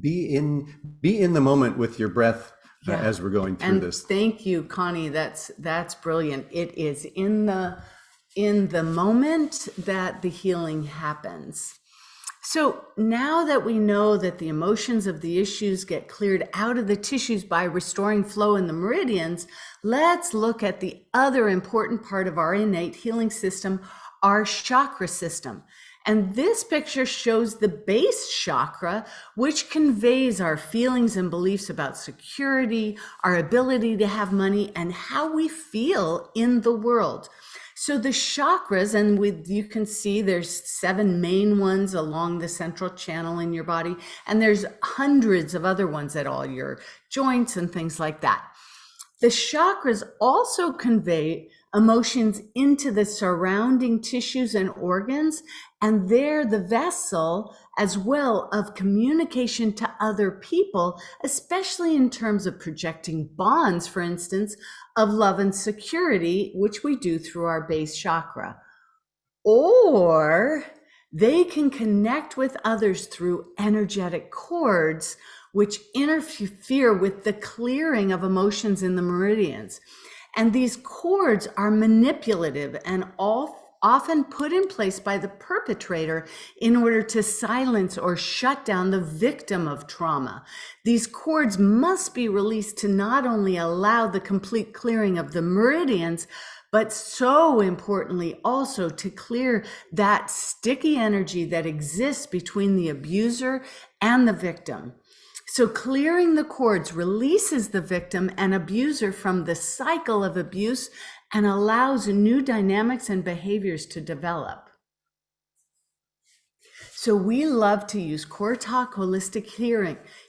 be in the moment with your breath as we're going through And this. thank you, Connie. That's brilliant. It is in the moment that the healing happens. So now that we know that the emotions of the issues get cleared out of the tissues by restoring flow in the meridians, let's look at the other important part of our innate healing system, our chakra system. And this picture shows the base chakra, which conveys our feelings and beliefs about security, our ability to have money, and how we feel in the world. So the chakras, and you can see there's 7 main ones along the central channel in your body, and there's hundreds of other ones at all your joints and things like that. The chakras also convey emotions into the surrounding tissues and organs, and they're the vessel as well of communication to other people, especially in terms of projecting bonds, for instance, of love and security, which we do through our base chakra. Or they can connect with others through energetic cords, which interfere with the clearing of emotions in the meridians. And these cords are manipulative and often put in place by the perpetrator in order to silence or shut down the victim of trauma. These cords must be released to not only allow the complete clearing of the meridians, but so importantly also to clear that sticky energy that exists between the abuser and the victim. So clearing the cords releases the victim and abuser from the cycle of abuse and allows new dynamics and behaviors to develop. So we love to use CoreTalk Holistic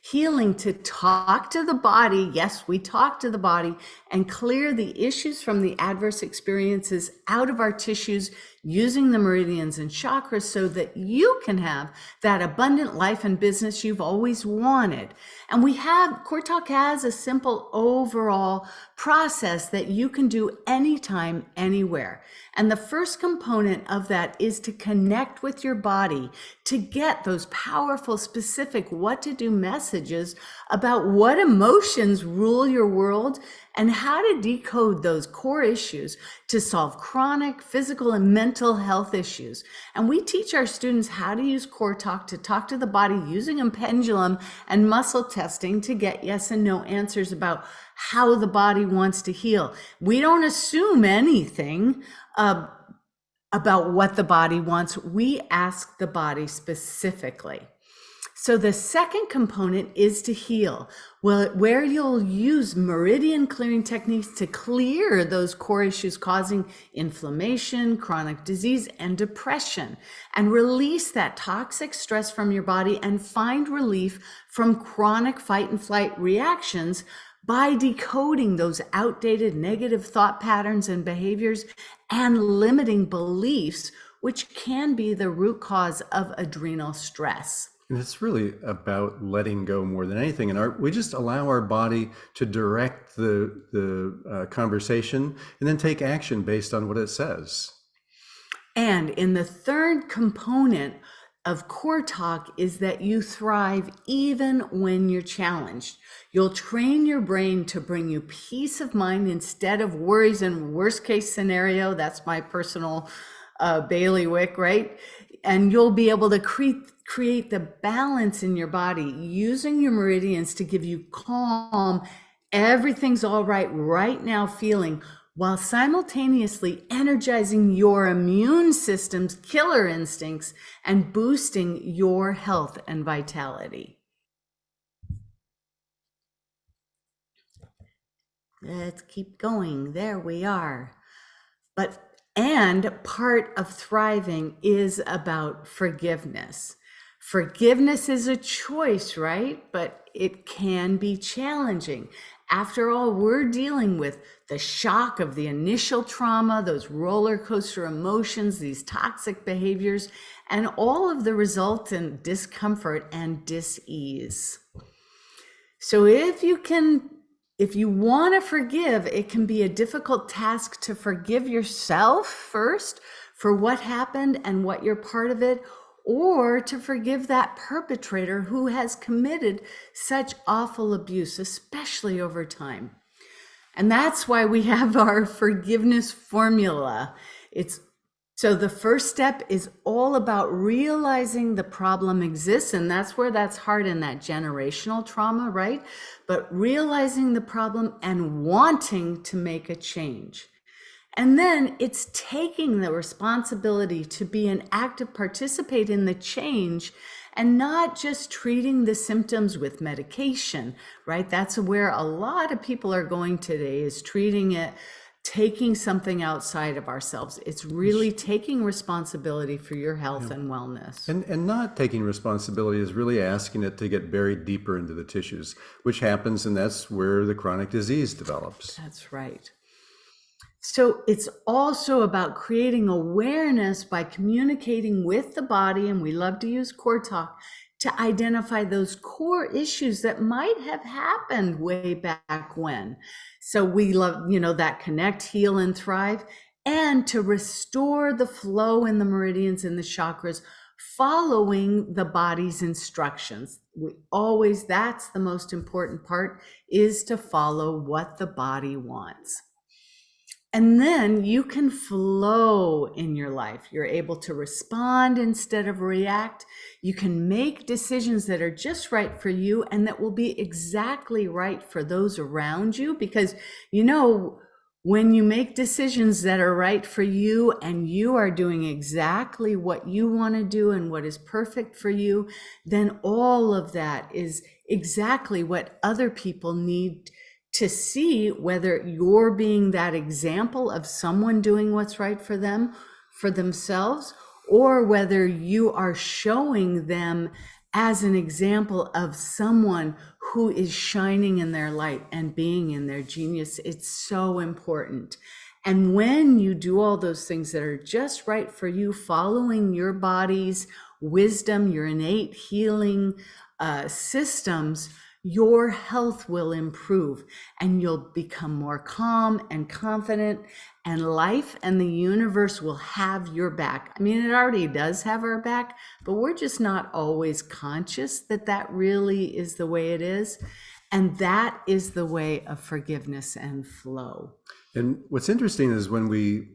Healing to talk to the body. Yes, we talk to the body and clear the issues from the adverse experiences out of our tissues using the meridians and chakras so that you can have that abundant life and business you've always wanted. And CoreTalk has a simple overall process that you can do anytime, anywhere. And the first component of that is to connect with your body to get those powerful, specific what to do messages about what emotions rule your world and how to decode those core issues to solve chronic physical and mental health issues. And we teach our students how to use CoreTalk to talk to the body using a pendulum and muscle testing to get yes and no answers about how the body wants to heal. We don't assume anything about what the body wants. We ask the body specifically. So the second component is to heal, where you'll use meridian clearing techniques to clear those core issues causing inflammation, chronic disease, and depression, and release that toxic stress from your body and find relief from chronic fight and flight reactions by decoding those outdated negative thought patterns and behaviors and limiting beliefs, which can be the root cause of adrenal stress. And it's really about letting go more than anything. And we just allow our body to direct the conversation and then take action based on what it says. And in the third component of CoreTalk is that you thrive even when you're challenged. You'll train your brain to bring you peace of mind instead of worries and worst case scenario. That's my personal bailiwick, right? And you'll be able to create the balance in your body using your meridians to give you calm, everything's all right now feeling, while simultaneously energizing your immune system's killer instincts and boosting your health and vitality. Let's keep going. There we are. And part of thriving is about forgiveness. Forgiveness is a choice, right? But it can be challenging. After all, we're dealing with the shock of the initial trauma, those roller coaster emotions, these toxic behaviors, and all of the resultant discomfort and dis-ease. So if you want to forgive, it can be a difficult task to forgive yourself first for what happened and what you're part of it, or to forgive that perpetrator who has committed such awful abuse, especially over time. And that's why we have our forgiveness formula. So the first step is all about realizing the problem exists, and that's where that's hard in that generational trauma, right? But realizing the problem and wanting to make a change. And then it's taking the responsibility to be an active participant in the change and not just treating the symptoms with medication, right? That's where a lot of people are going today, is treating it, taking something outside of ourselves. It's really taking responsibility for your health and wellness. And not taking responsibility is really asking it to get buried deeper into the tissues, which happens, and that's where the chronic disease develops. That's right. So it's also about creating awareness by communicating with the body, and we love to use CoreTalk to identify those core issues that might have happened way back when. So we love, that connect, heal, and thrive, and to restore the flow in the meridians and the chakras, following the body's instructions. That's the most important part, is to follow what the body wants. And then you can flow in your life. You're able to respond instead of react. You can make decisions that are just right for you and that will be exactly right for those around you. Because, when you make decisions that are right for you and you are doing exactly what you want to do and what is perfect for you, then all of that is exactly what other people need to see, whether you're being that example of someone doing what's right for them, for themselves, or whether you are showing them as an example of someone who is shining in their light and being in their genius. It's so important. And when you do all those things that are just right for you, following your body's wisdom, your innate healing systems, your health will improve and you'll become more calm and confident, and life and the universe will have your back. I mean, it already does have our back, but we're just not always conscious that that really is the way it is. And that is the way of forgiveness and flow. And what's interesting is when we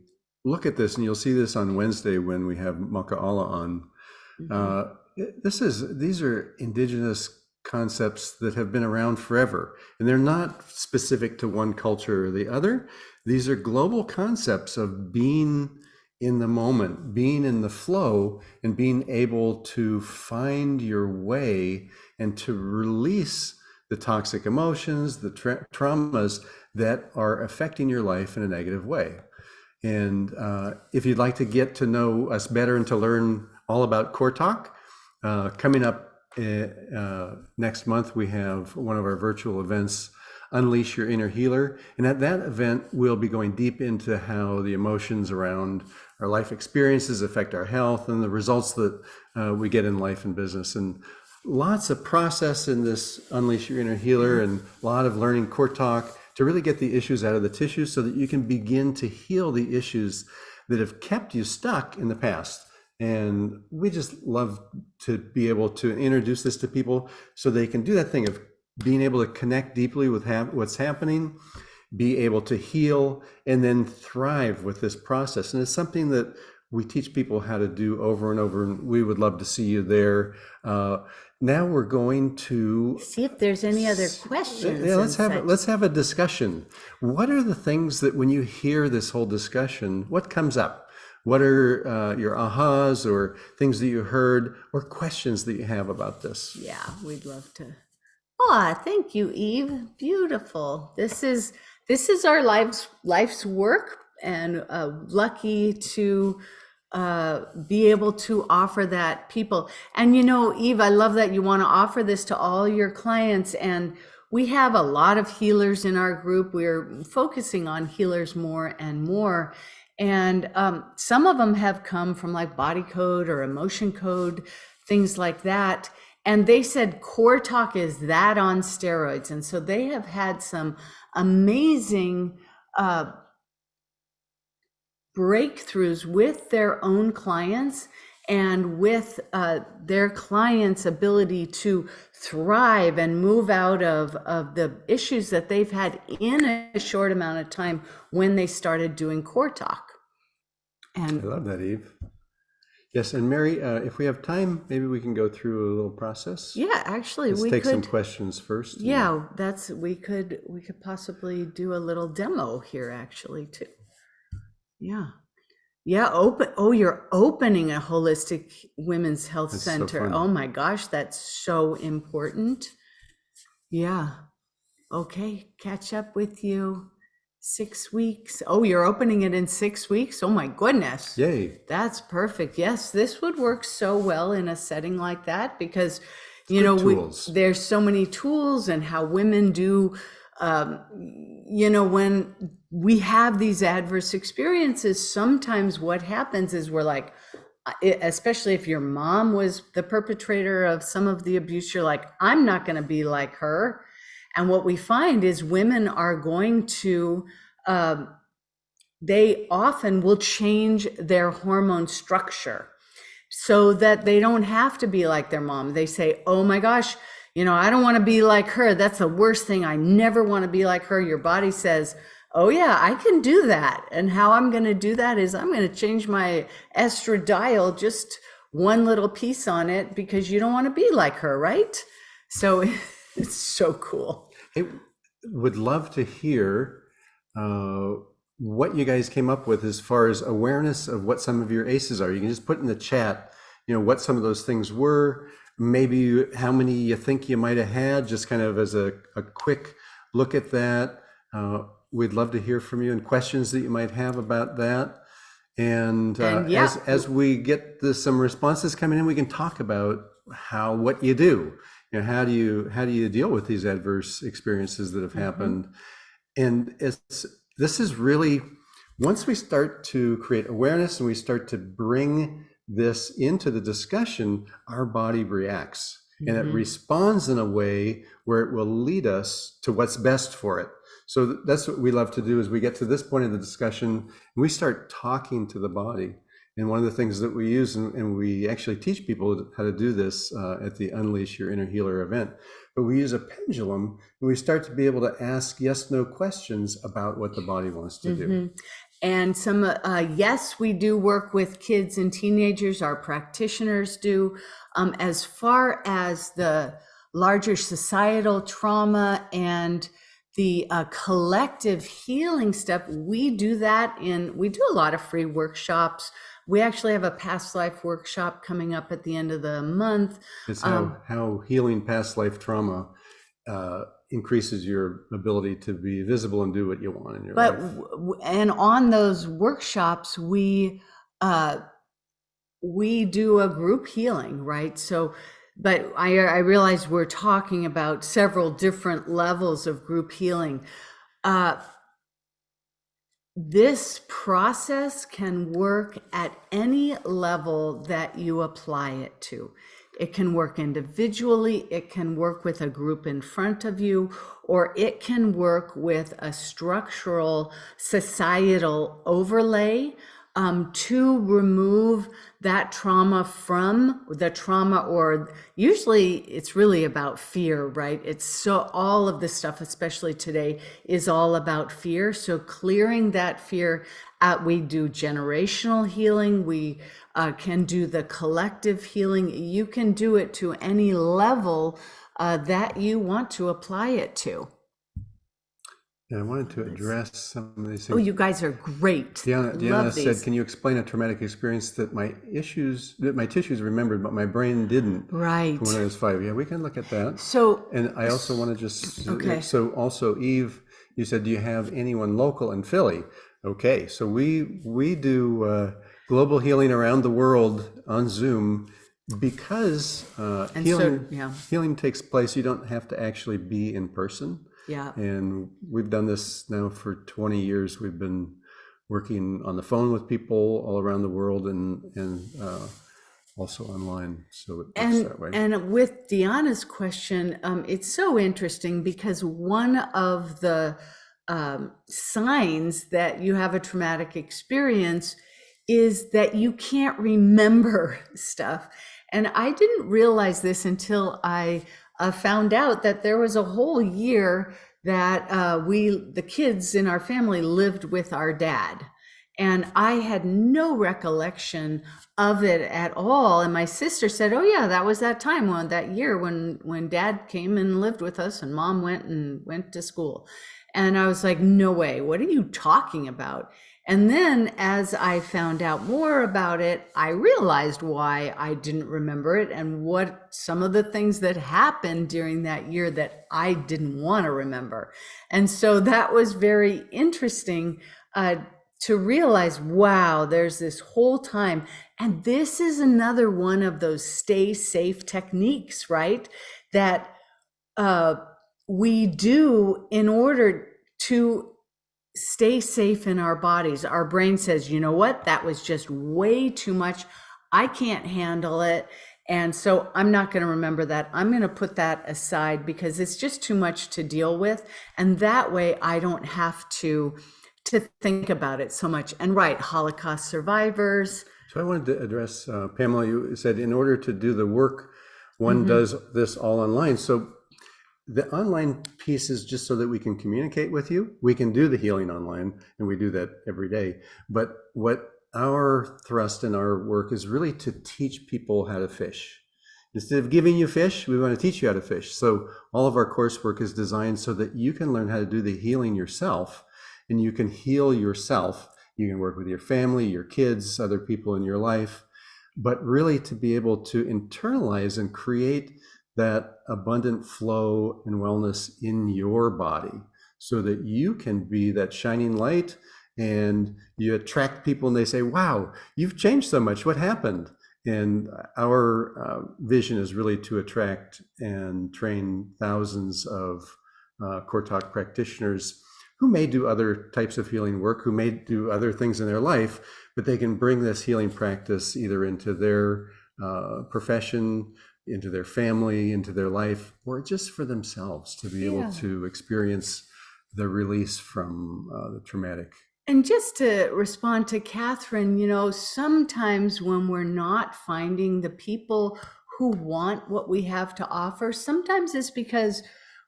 look at this, and you'll see this on Wednesday when we have Maka'ala on, these are indigenous concepts that have been around forever, and they're not specific to one culture or the other. These are global concepts of being in the moment, being in the flow, and being able to find your way and to release the toxic emotions, the traumas that are affecting your life in a negative way. And if you'd like to get to know us better and to learn all about CoreTalk, coming up next month, we have one of our virtual events, Unleash Your Inner Healer. And at that event, we'll be going deep into how the emotions around our life experiences affect our health and the results that we get in life and business. And lots of process in this Unleash Your Inner Healer, and a lot of learning CoreTalk to really get the issues out of the tissue so that you can begin to heal the issues that have kept you stuck in the past. And we just love to be able to introduce this to people so they can do that thing of being able to connect deeply with what's happening, be able to heal, and then thrive with this process. And it's something that we teach people how to do over and over, and we would love to see you there. Now we're going to see if there's any other questions. Yeah, let's have a discussion. What are the things that when you hear this whole discussion, what comes up? What are your ahas or things that you heard or questions that you have about this? Yeah, we'd love to. Oh, thank you, Eve. Beautiful. This is our life's work, and lucky to be able to offer that people. And Eve, I love that you want to offer this to all your clients. And we have a lot of healers in our group. We're focusing on healers more and more. And some of them have come from like body code or emotion code, things like that. And they said CoreTalk is that on steroids. And so they have had some amazing breakthroughs with their own clients and with their clients' ability to thrive and move out of the issues that they've had in a short amount of time when they started doing CoreTalk. And I love that, Eve. Yes, and Mary, if we have time, maybe we can go through a little process. yeah, actually, Let's we take some could. questions first. Yeah, we could possibly do a little demo here, actually, too. Yeah. Yeah, you're opening a holistic women's health That's so center. fun. Oh my gosh, that's so important. Yeah. Okay, catch up with you 6 weeks. Oh, you're opening it in 6 weeks? Oh my goodness. Yay. That's perfect. Yes, this would work so well in a setting like that because, Tools. there's so many tools and how women do, when we have these adverse experiences, sometimes what happens is we're like, especially if your mom was the perpetrator of some of the abuse, you're like, I'm not going to be like her. And what we find is women are going to, they often will change their hormone structure so that they don't have to be like their mom. They say, oh my gosh, I don't want to be like her. That's the worst thing. I never want to be like her. Your body says, oh yeah, I can do that. And how I'm going to do that is I'm going to change my estradiol, just one little piece on it, because you don't want to be like her, right? So it's so cool. Hey, would love to hear what you guys came up with as far as awareness of what some of your ACEs are. You can just put in the chat, what some of those things were, maybe how many you think you might have had, just kind of as a quick look at that. We'd love to hear from you and questions that you might have about that. And yeah, as we get some responses coming in, we can talk about what you do. How do you deal with these adverse experiences that have happened? And this is really, once we start to create awareness and we start to bring this into the discussion, our body reacts and it responds in a way where it will lead us to what's best for it. So that's what we love to do. Is we get to this point of the discussion and we start talking to the body. And one of the things that we use, and we actually teach people how to do this at the Unleash Your Inner Healer event, but we use a pendulum and we start to be able to ask yes/no questions about what the body wants to do. And some, yes, we do work with kids and teenagers, our practitioners do. As far as the larger societal trauma and the collective healing stuff, we do a lot of free workshops. We actually have a past life workshop coming up at the end of the month. It's how healing past life trauma increases your ability to be visible and do what you want in your life. And on those workshops, we do a group healing, right? So, but I realize we're talking about several different levels of group healing. This process can work at any level that you apply it to. It can work individually, it can work with a group in front of you, or it can work with a structural societal overlay to remove that trauma from the trauma, or usually it's really about fear, right? It's so all of this stuff, especially today, is all about fear. So clearing that fear out, we do generational healing. We can do the collective healing. You can do it to any level that you want to apply it to. And I wanted to address some of these things. Oh, you guys are great. Deanna said, can you explain a traumatic experience that my tissues remembered, but my brain didn't? Right. From when I was 5. Yeah, we can look at that. So, and I also want to just, okay. So also Eve, you said, do you have anyone local in Philly? Okay, so we do global healing around the world on Zoom because And healing, so, yeah. healing takes place, you don't have to actually be in person. Yeah. And we've done this now for 20 years. We've been working on the phone with people all around the world and also online. So it works that way. And with Deanna's question, it's so interesting because one of the signs that you have a traumatic experience is that you can't remember stuff. And I didn't realize this until I found out that there was a whole year that the kids in our family lived with our dad. And I had no recollection of it at all. And my sister said, "Oh yeah, that was that time that year when dad came and lived with us and mom went to school." And I was like, "No way, what are you talking about?" And then as I found out more about it, I realized why I didn't remember it and what some of the things that happened during that year that I didn't want to remember. And so that was very interesting to realize, wow, there's this whole time. And this is another one of those stay safe techniques, right? That we do in order to stay safe in our bodies. Our brain says, you know what, that was just way too much. I can't handle it. And so I'm not going to remember that. I'm going to put that aside because it's just too much to deal with. And that way I don't have to think about it so much. And right, Holocaust survivors. So I wanted to address, Pamela, you said in order to do the work, one does this all online. So the online piece is just so that we can communicate with you. We can do the healing online, and we do that every day. But what our thrust in our work is really to teach people how to fish. Instead of giving you fish, we want to teach you how to fish. So all of our coursework is designed so that you can learn how to do the healing yourself, and you can heal yourself. You can work with your family, your kids, other people in your life, but really to be able to internalize and create that abundant flow and wellness in your body so that you can be that shining light and you attract people and they say, wow, you've changed so much. What happened? And our vision is really to attract and train thousands of CoreTalk practitioners who may do other types of healing work, who may do other things in their life, but they can bring this healing practice either into their profession, into their family, into their life, or just for themselves to be able to experience the release from the traumatic. And just to respond to Catherine, you know, sometimes when we're not finding the people who want what we have to offer, sometimes it's because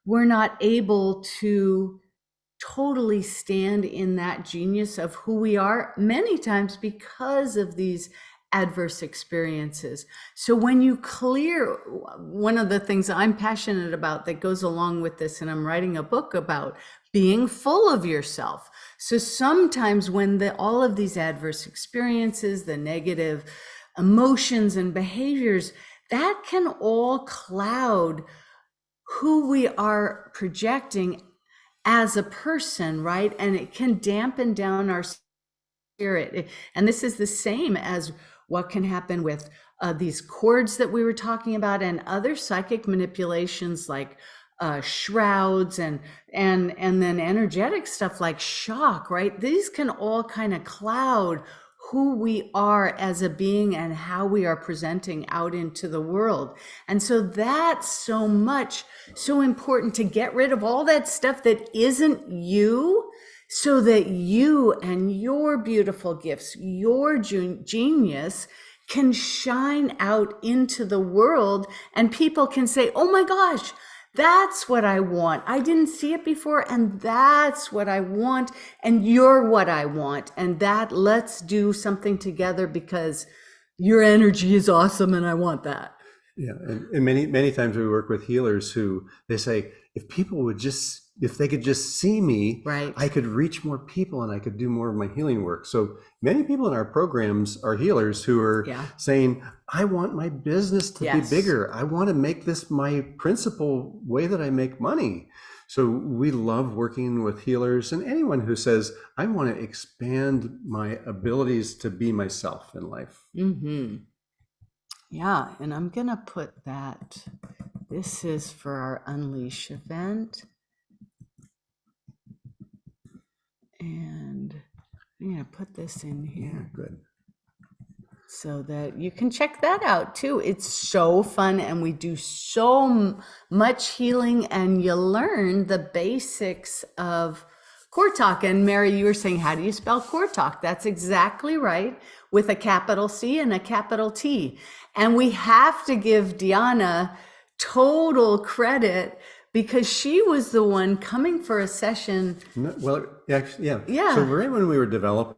we're not able to totally stand in that genius of who we are, many times because of these adverse experiences. So when you clear, one of the things I'm passionate about that goes along with this, and I'm writing a book about being full of yourself. So sometimes when all of these adverse experiences, the negative emotions and behaviors, that can all cloud who we are projecting as a person, right? And it can dampen down our spirit. And this is the same as what can happen with these cords that we were talking about and other psychic manipulations like shrouds and then energetic stuff like shock, right? These can all kind of cloud who we are as a being and how we are presenting out into the world. And so that's so important to get rid of all that stuff that isn't you, so that you and your beautiful gifts, your genius can shine out into the world, and people can say, oh my gosh, that's what I want. I didn't see it before, and that's what I want, and you're what I want. And that, let's do something together because your energy is awesome and I want that. Yeah, and many times we work with healers who they say, if they could just see me, right, I could reach more people and I could do more of my healing work. So many people in our programs are healers who are saying, I want my business to be bigger. I want to make this my principal way that I make money. So we love working with healers and anyone who says, I want to expand my abilities to be myself in life. Mm-hmm. Yeah, and I'm gonna put that, this is for our Unleash event. And I'm gonna put this in here Good. so that you can check that out too. It's so fun, and we do so much healing, and you learn the basics of CoreTalk. And Mary, you were saying, how do you spell CoreTalk? That's exactly right, with a capital C and a capital T. And we have to give Diana total credit because she was the one coming for a session. No, well, actually, yeah. Yeah. So right when we were developing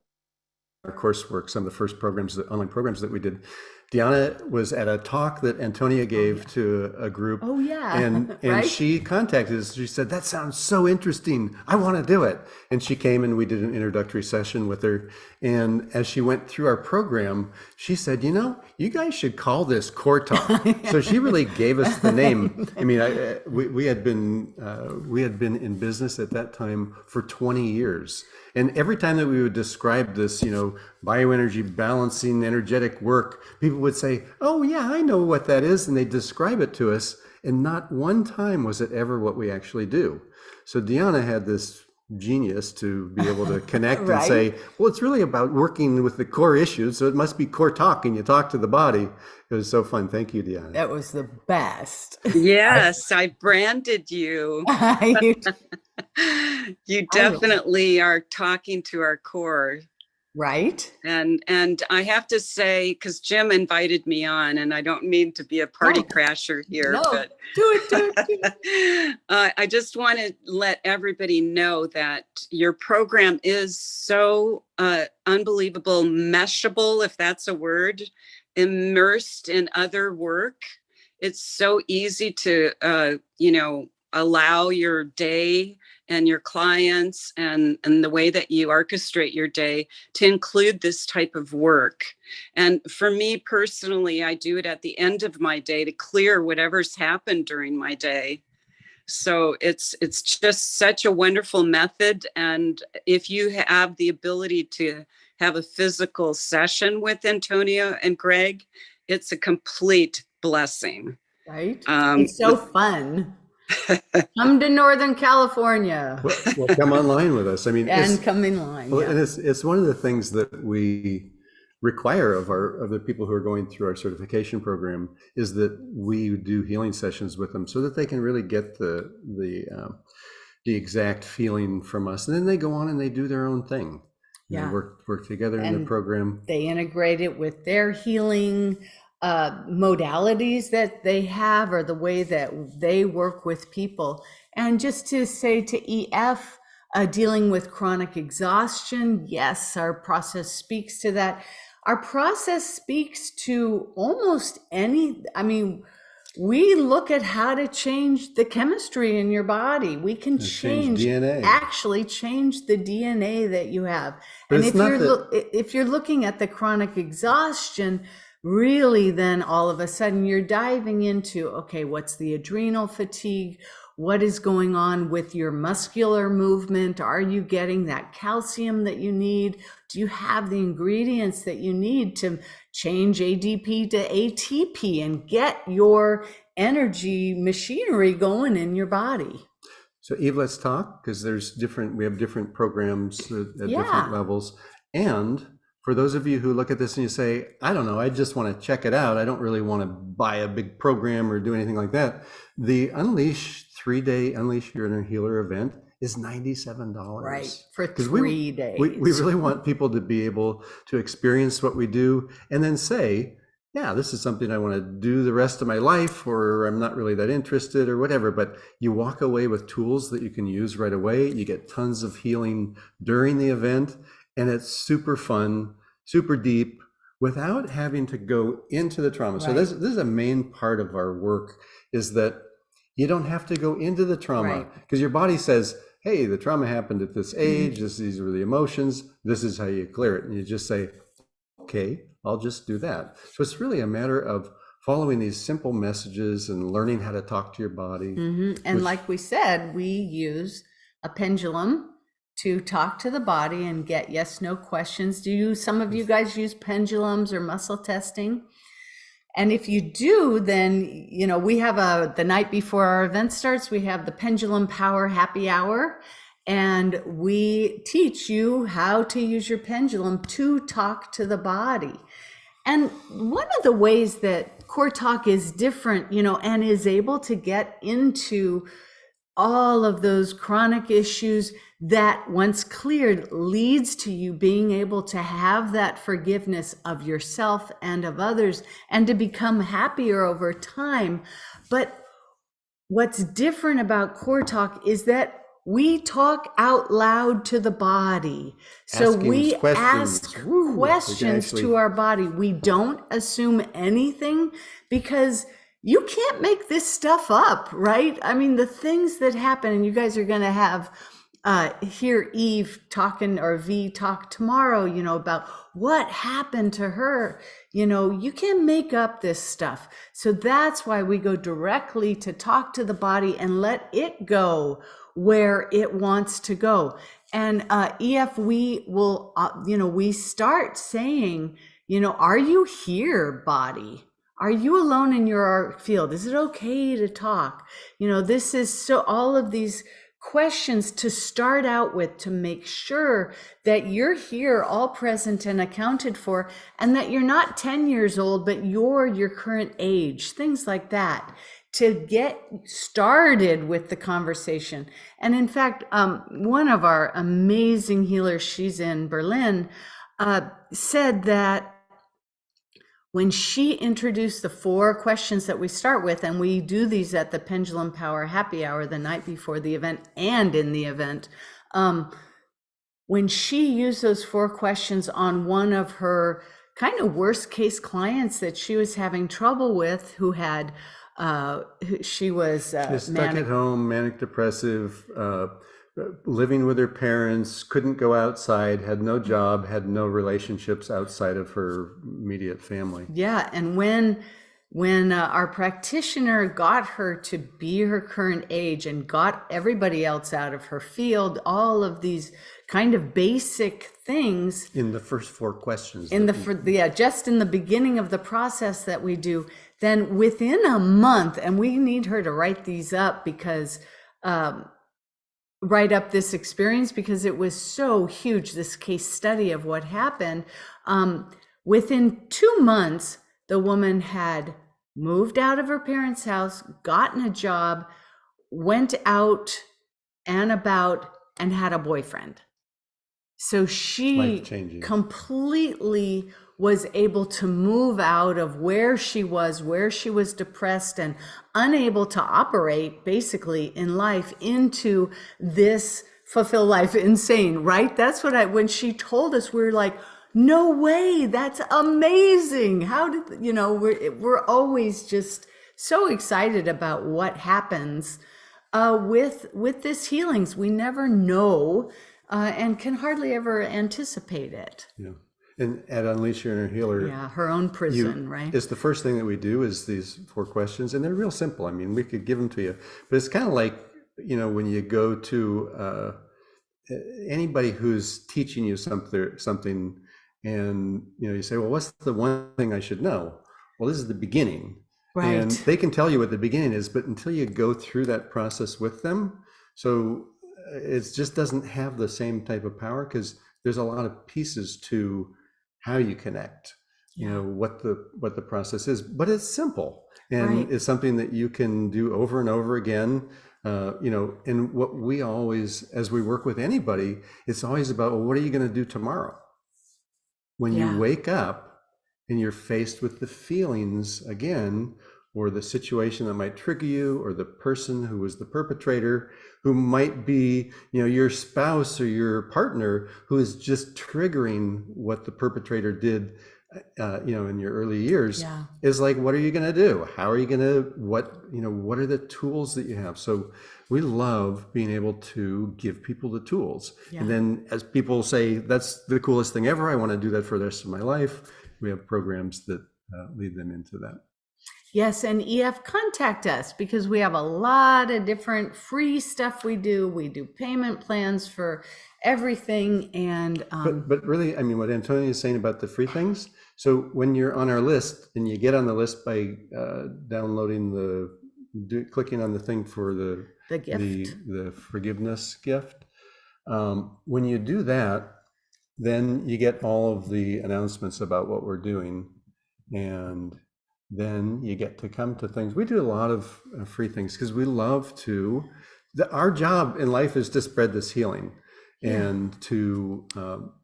our coursework, some of the first programs, the online programs that we did, Diana was at a talk that Antonia gave to a group. Oh, yeah. And Right? she contacted us. She said, that sounds so interesting. I want to do it. And she came and we did an introductory session with her. And as she went through our program, she said, you know, you guys should call this CoreTalk. So she really gave us the name. I mean, we had been in business at that time for 20 years. And every time that we would describe this, you know, bioenergy balancing, energetic work, people would say, oh yeah, I know what that is. And they describe it to us. And not one time was it ever what we actually do. So Diana had this genius to be able to connect Right. and say, well, it's really about working with the core issues. So it must be core talk, and you talk to the body. It was so fun. Thank you, Diana. That was the best. Yes, I branded you. You definitely are talking to our core. Right? And I have to say, because Jim invited me on, and I don't mean to be a party crasher here, No, but do it. I just want to let everybody know that your program is so unbelievable, meshable, if that's a word, immersed in other work. It's so easy to, allow your day and your clients and the way that you orchestrate your day to include this type of work. And for me personally, I do it at the end of my day to clear whatever's happened during my day. So it's just such a wonderful method. And if you have the ability to have a physical session with Antonia and Greg, it's a complete blessing. Right? It's so fun. Come to Northern California. Well, come online with us. I mean, And come in line. Well, Yeah. and it's one of the things that we require of the people who are going through our certification program is that we do healing sessions with them so that they can really get the exact feeling from us, and then they go on and they do their own thing. Yeah. They work together in And the program. They integrate it with their healing modalities that they have, or the way that they work with people. And just to say to EF, dealing with chronic exhaustion, yes, our process speaks to that. Our process speaks to almost any, I mean, we look at how to change the chemistry in your body. We can Change DNA. actually change the DNA that you have. But And it's if not if you're looking at the chronic exhaustion, really, then all of a sudden you're diving into, okay, what's the adrenal fatigue? What is going on with your muscular movement? Are you getting that calcium that you need? Do you have the ingredients that you need to change ADP to ATP and get your energy machinery going in your body? So Eve, let's talk, because we have different programs at Yeah. different levels. And for those of you who look at this and you say, I don't know, I just want to check it out. I don't really want to buy a big program or do anything like that. The Unleash 3-day Unleash Your Inner Healer event is $97. Right, for 'Cause 3 days. We really want people to be able to experience what we do and then say, yeah, this is something I want to do the rest of my life, or I'm not really that interested or whatever. But you walk away with tools that you can use right away. You get tons of healing during the event, and it's super fun, super deep, without having to go into the trauma. So Right. this is a main part of our work, is that you don't have to go into the trauma, Right. because your body says, hey, the trauma happened at this age, these were the emotions, this is how you clear it. And you just say, okay, I'll just do that. So it's really a matter of following these simple messages and learning how to talk to your body. And like we said, we use a pendulum to talk to the body and get yes, no questions. Some of you guys use pendulums or muscle testing? And if you do, then, you know, we have the night before our event starts, we have the Pendulum Power Happy Hour. And we teach you how to use your pendulum to talk to the body. And one of the ways that CoreTalk is different, you know, and is able to get into all of those chronic issues that once cleared leads to you being able to have that forgiveness of yourself and of others and to become happier over time. But what's different about CoreTalk is that we talk out loud to the body. So Asking we questions. ask Woo, we can questions actually- to our body. We don't assume anything because you can't make this stuff up, right? I mean, the things that happen, and you guys are going to have hear Eve talking, or V talk tomorrow, you know, about what happened to her. You know, you can't make up this stuff. So that's why we go directly to talk to the body and let it go where it wants to go. And EF, we will, you know, we start saying, you know, are you here, body? Are you alone in your field? Is it okay to talk? You know, this is so, all of these questions to start out with, to make sure that you're here, all present and accounted for, and that you're not 10 years old, but you're your current age, things like that, to get started with the conversation. And in fact, one of our amazing healers, she's in Berlin, said that when she introduced the 4 questions that we start with, and we do these at the Pendulum Power Happy Hour the night before the event and in the event, when she used those 4 questions on one of her kind of worst case clients that she was having trouble with, who had, she was stuck at home, manic depressive, living with her parents, couldn't go outside, had no job, had no relationships outside of her immediate family. Yeah, and when our practitioner got her to be her current age and got everybody else out of her field, all of these kind of basic things In the first 4 questions. in just in the beginning of the process that we do, then within a month, and we need her to write these up because write up this experience because it was so huge, this case study of what happened. Within 2 months, the woman had moved out of her parents' house, gotten a job, went out and about, and had a boyfriend. So she Life-changing. completely was able to move out of where she was depressed and unable to operate basically in life into this fulfilled life. Insane, right? That's what when she told us, we were like, no way, that's amazing. How did, you know, we're always just so excited about what happens with this healings. We never know and can hardly ever anticipate it. Yeah. And at Unleash Your Inner Healer, Yeah, her own prison, right? It's the first thing that we do is these 4 questions, and they're real simple. I mean, we could give them to you, but it's kind of like, you know, when you go to anybody who's teaching you something, and you know, you say, well, what's the one thing I should know? Well, this is the beginning. Right. And they can tell you what the beginning is, but until you go through that process with them, so it just doesn't have the same type of power because there's a lot of pieces to how you connect, you know, what the process is, but it's simple and Right. it's something that you can do over and over again. You know, and what we always, as we work with anybody, it's always about, well, what are you going to do tomorrow? When Yeah. you wake up and you're faced with the feelings again, or the situation that might trigger you, or the person who was the perpetrator, who might be, you know, your spouse or your partner, who is just triggering what the perpetrator did, you know, in your early years, Yeah. is like, what are you going to do? How are you going to, what are the tools that you have? So we love being able to give people the tools. Yeah. And then as people say, that's the coolest thing ever, I want to do that for the rest of my life, we have programs that lead them into that. Yes, and EF, contact us because we have a lot of different free stuff we do. We do payment plans for everything. And But really, I mean, what Antonia is saying about the free things. So when you're on our list and you get on the list by downloading clicking on the thing for the gift. the forgiveness gift, when you do that, then you get all of the announcements about what we're doing, and then you get to come to things. We do a lot of free things because we love to. Our job in life is to spread this healing, and to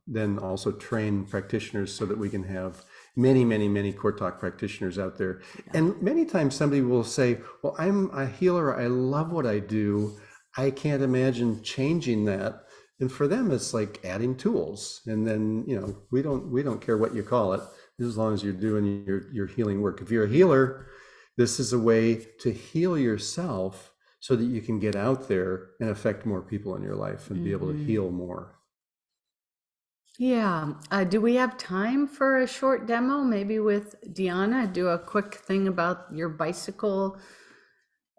then also train practitioners so that we can have many, many, many CoreTalk practitioners out there. And many times somebody will say, well, I'm a healer. I love what I do. I can't imagine changing that. And for them, it's like adding tools. And then, we don't care what you call it, as long as you're doing your healing work. If you're a healer, this is a way to heal yourself so that you can get out there and affect more people in your life and be able to heal more. Yeah. Do we have time for a short demo? Maybe with Deanna, do a quick thing about your bicycle.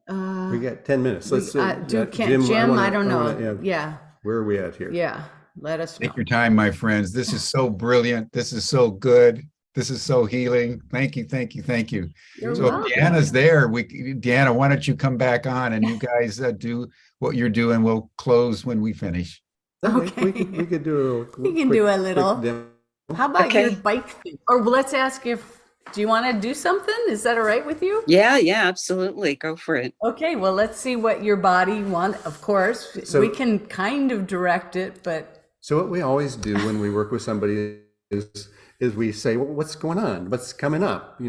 We got 10 minutes. Let's Jim, I don't know. Yeah. Where are we at here? Yeah. Let us know. Take your time, my friends. This is so brilliant. This is so good. This is so healing. Thank you, thank you, thank you. You're So welcome. if Deanna's there, Deanna, why don't you come back on and you guys do what you're doing. We'll close when we finish. Okay. We could do a We can do a little. demo. How about Okay. your bike thing? Or let's ask do you want to do something? Is that all right with you? Yeah, absolutely. Go for it. Okay, well, let's see what your body wants. Of course, So- we can kind of direct it, but So what we always do when we work with somebody is we say, well, what's going on? What's coming up?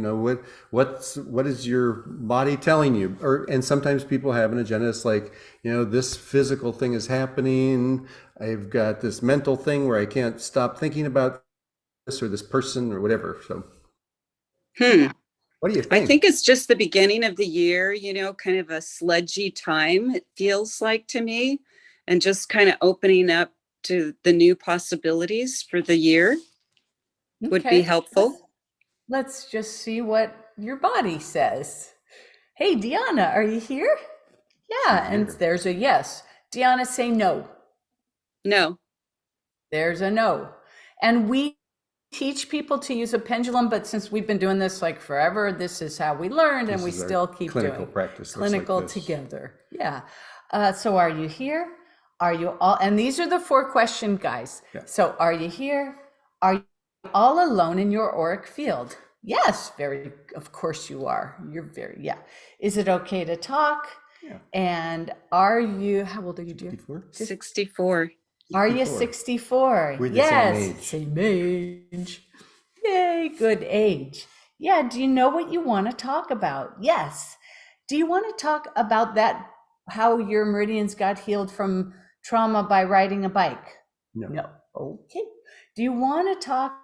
What is your body telling you? And sometimes people have an agenda. It's like, this physical thing is happening. I've got this mental thing where I can't stop thinking about this or this person or whatever. So what do you think? I think it's just the beginning of the year, kind of a sludgy time, it feels like to me, and just kind of opening up to the new possibilities for the year would be okay. helpful. Let's just see what your body says. Hey, Deanna, are you here? Yeah, and there's a yes. Deanna, say no. No. There's a no. And we teach people to use a pendulum, but since we've been doing this like forever, this is how we learned, and we This is our still keep clinical doing practice. clinical Looks like this. together. Yeah. So are you here? Are you all, and these are the 4 question guys. Yeah. So are you here? Are you all alone in your auric field? Yes, of course you are. Yeah. Is it okay to talk? Yeah. And are you, how old are you, dear? 64? 64. Are you 64? We're the Yes, same age. Yay, good age. Yeah, do you know what you want to talk about? Yes. Do you want to talk about that, how your meridians got healed from trauma by riding a bike? No. Okay. Do you want to talk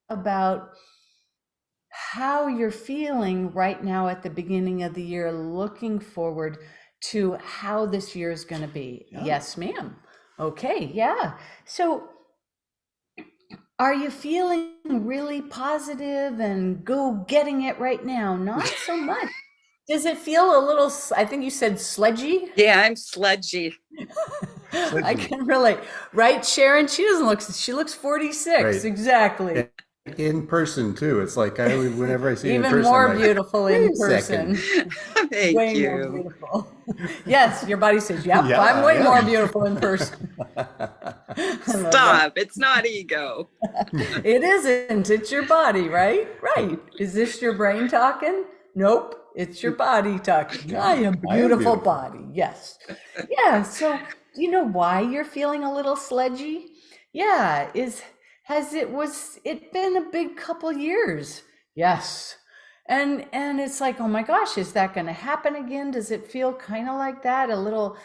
about how you're feeling right now at the beginning of the year, looking forward to how this year is going to be? Yeah. Yes, ma'am. Okay, yeah. So are you feeling really positive and go getting it right now? Not so much. Does it feel a little, I think you said sludgy? Yeah, I'm sludgy. I can relate. Right, Sharon? She looks 46. Right. Exactly. In person too. It's like whenever I see you in Even person, more I'm like, beautiful in "Wait a second." person. Thank Way more you. beautiful. Yes, your body says, yep, Yeah, I'm way yeah. more beautiful in person. Stop. It's not ego. It isn't. It's your body, right? Right. Is this your brain talking? Nope. It's your body talking. I am beautiful body. Yes. Yeah. So do you know why you're feeling a little sludgy? Yeah. Has it been a big couple years? Yes. And it's like, oh my gosh, is that going to happen again? Does it feel kind of like that? A little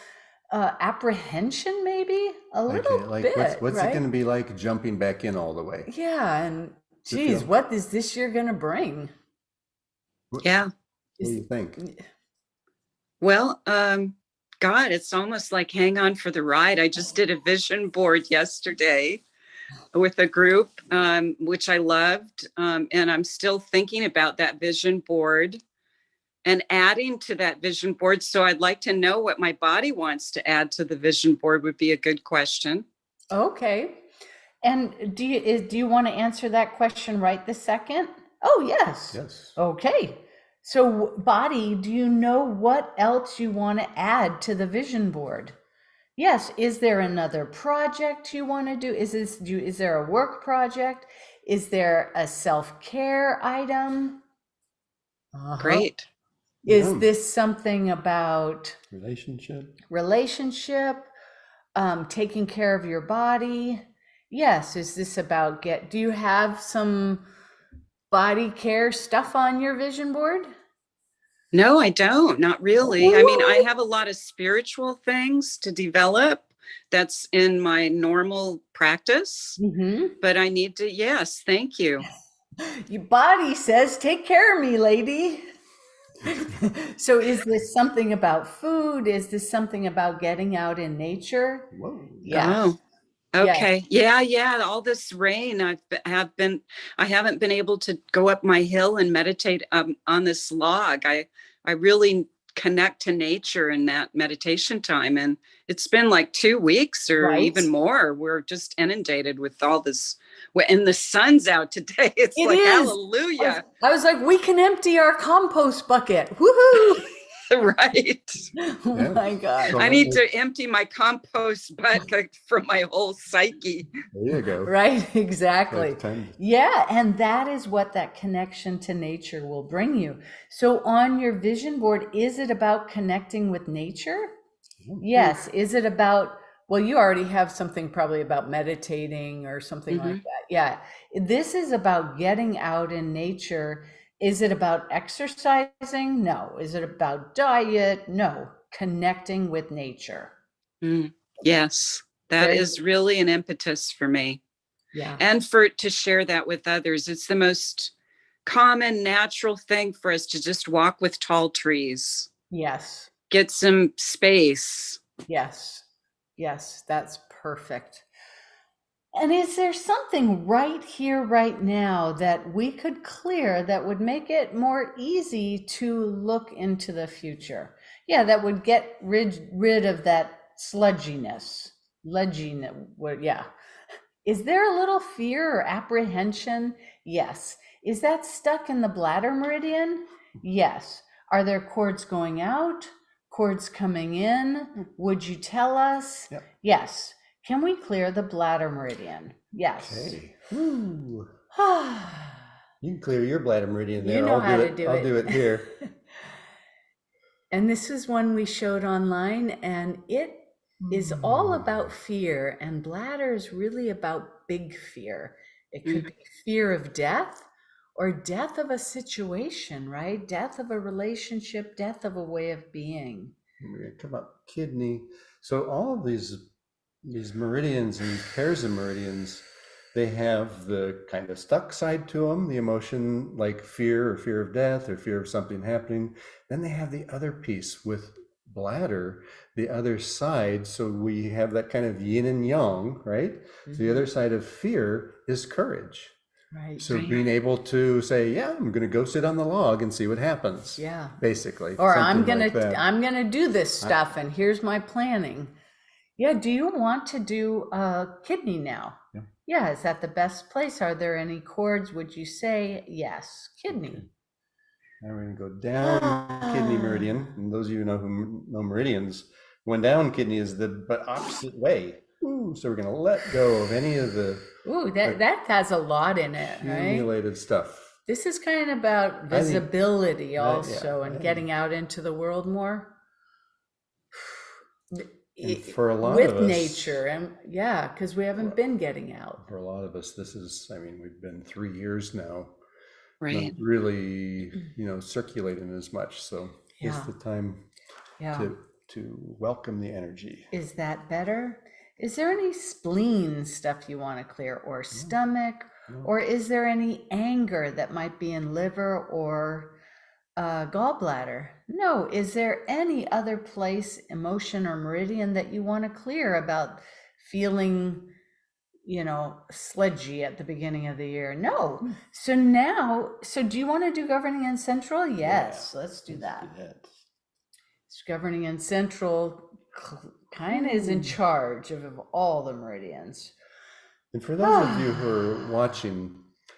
apprehension, maybe a little bit. What's right? it going to be like jumping back in all the way? Yeah, and Does it geez, feel- what is this year going to bring? Yeah. What do you think? Well, God, it's almost like hang on for the ride. I just did a vision board yesterday with a group, which I loved. And I'm still thinking about that vision board. and adding to that vision board. So I'd like to know what my body wants to add to the vision board would be a good question. Okay. And do you want to answer that question right this second? Oh, yes. Yes. Okay. So body, do you know what else you want to add to the vision board? Yes. Is there another project you want to do? Is there a work project? Is there a self-care item? Great. Is this something about Relationship. taking care of your body? Yes. Is this about do you have some body care stuff on your vision board? No, I don't. Not really. I mean, I have a lot of spiritual things to develop. That's in my normal practice, but I need to, yes, thank you. Your body says, take care of me, lady. So is this something about food? Is this something about getting out in nature? Whoa. Yes. Oh, okay. Yeah. All this rain, I haven't been able to go up my hill and meditate on this log. I really connect to nature in that meditation time. And it's been like 2 weeks or even more. We're just inundated with all this. And the sun's out today. It's like, hallelujah. I was like, we can empty our compost bucket. Woohoo! Right. Oh my God. I need to empty my compost bucket from my whole psyche. There you go. Right, exactly. Yeah, and that is what that connection to nature will bring you. So on your vision board, is it about connecting with nature? Yes. Is it about, well, you already have something probably about meditating or something like that. Yeah. This is about getting out in nature. Is it about exercising? No. Is it about diet? No. Connecting with nature. Yes, that is really an impetus for me. Yeah. And to share that with others. It's the most common, natural thing for us to just walk with tall trees. Yes. Get some space. Yes. Yes, that's perfect. And is there something right here, right now that we could clear that would make it more easy to look into the future? Yeah, that would get rid of that sludginess. Yeah. Is there a little fear or apprehension? Yes. Is that stuck in the bladder meridian? Yes. Are there cords going out? Cords coming in? Would you tell us? Yep. Yes. Can we clear the bladder meridian? Yes. Okay. Woo. You can clear your bladder meridian there. You know how to do it. I'll do it here. And this is one we showed online, and it is all about fear, and bladder is really about big fear. It could be fear of death or death of a situation, right? Death of a relationship, death of a way of being. We're going to come up kidney. So all of these meridians and pairs of meridians, they have the kind of stuck side to them, the emotion like fear or fear of death or fear of something happening. Then they have the other piece with bladder, the other side. So we have that kind of yin and yang, right? So the other side of fear is courage. Right. So being able to say, yeah, I'm going to go sit on the log and see what happens. Yeah. Basically. Or I'm going to do this stuff and here's my planning. Yeah. Do you want to do kidney now? Yeah. Yeah. Is that the best place? Are there any cords? Would you say yes? Kidney. Okay. Now we're going to go down kidney meridian. And those of you who know meridians, going down kidney is the opposite way. Ooh, so we're going to let go of any of the that has a lot in it, accumulated right? stuff. This is kind of about visibility and getting out into the world more. And for a lot with of us, nature, and because we haven't been getting out. For a lot of us, this is, we've been 3 years now, right? Not really, circulating as much. So it's the time to welcome the energy. Is that better? Is there any spleen stuff you want to clear, or stomach, or is there any anger that might be in liver or gallbladder? No. Is there any other place, emotion or meridian that you want to clear about feeling, sludgy at the beginning of the year. No. So now, do you want to do governing and central? Yes, let's do that. Governing and central kind of is in charge of all the meridians. And for those of you who are watching,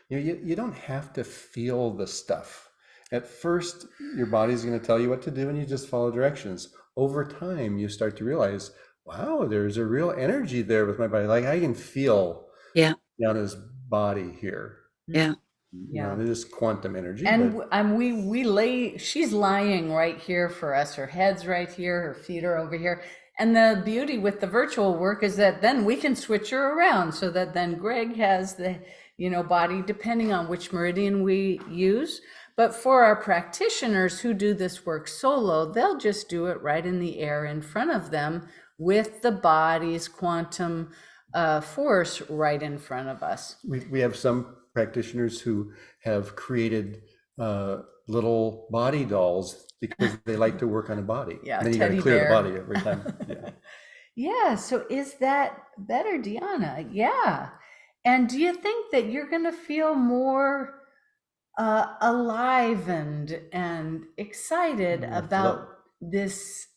you don't have to feel the stuff. At first, your body's going to tell you what to do, and you just follow directions. Over time, you start to realize, wow, there's a real energy there with my body. Like I can feel down his body here. Yeah. There's quantum energy. And we lay, she's lying right here for us. Her head's right here, her feet are over here. And the beauty with the virtual work is that then we can switch her around so that then Greg has the, body depending on which meridian we use. But for our practitioners who do this work solo, they'll just do it right in the air in front of them with the body's quantum force right in front of us. We have some practitioners who have created little body dolls because they like to work on a body. Yeah, and then you got to clear the body every time. Yeah. So is that better, Deanna? Yeah. And do you think that you're going to feel more alive and excited about this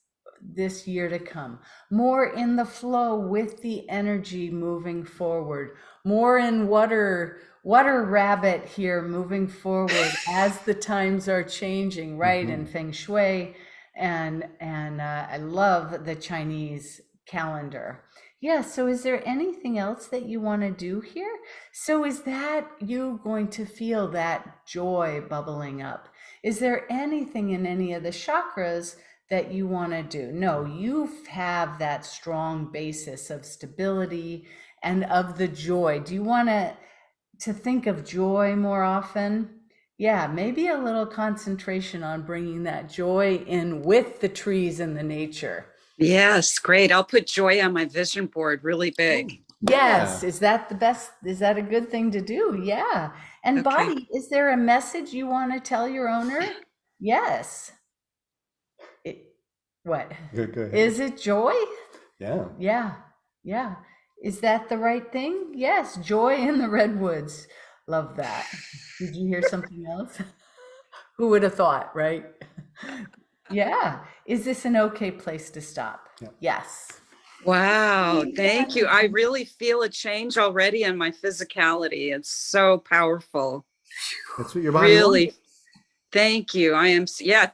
year to come, more in the flow with the energy moving forward, more in water rabbit here moving forward as the times are changing, right? In Feng Shui, and I love the Chinese calendar. Yeah, so is there anything else that you want to do here? So is that you going to feel that joy bubbling up? Is there anything in any of the chakras that you want to do? No, you have that strong basis of stability and of the joy. Do you want to think of joy more often? Yeah, maybe a little concentration on bringing that joy in with the trees and the nature. Yes, great. I'll put joy on my vision board really big. Yes. Is that the best? Is that a good thing to do? Yeah. And body, is there a message you want to tell your owner? Yes. What? Good. Is it joy? Yeah. Yeah. Is that the right thing? Yes. Joy in the redwoods. Love that. Did you hear something else? Who would have thought, right? Yeah. Is this an okay place to stop? Yeah. Yes. Wow. Thank you. I really feel a change already in my physicality. It's so powerful. That's what your body Really. wants. Thank you.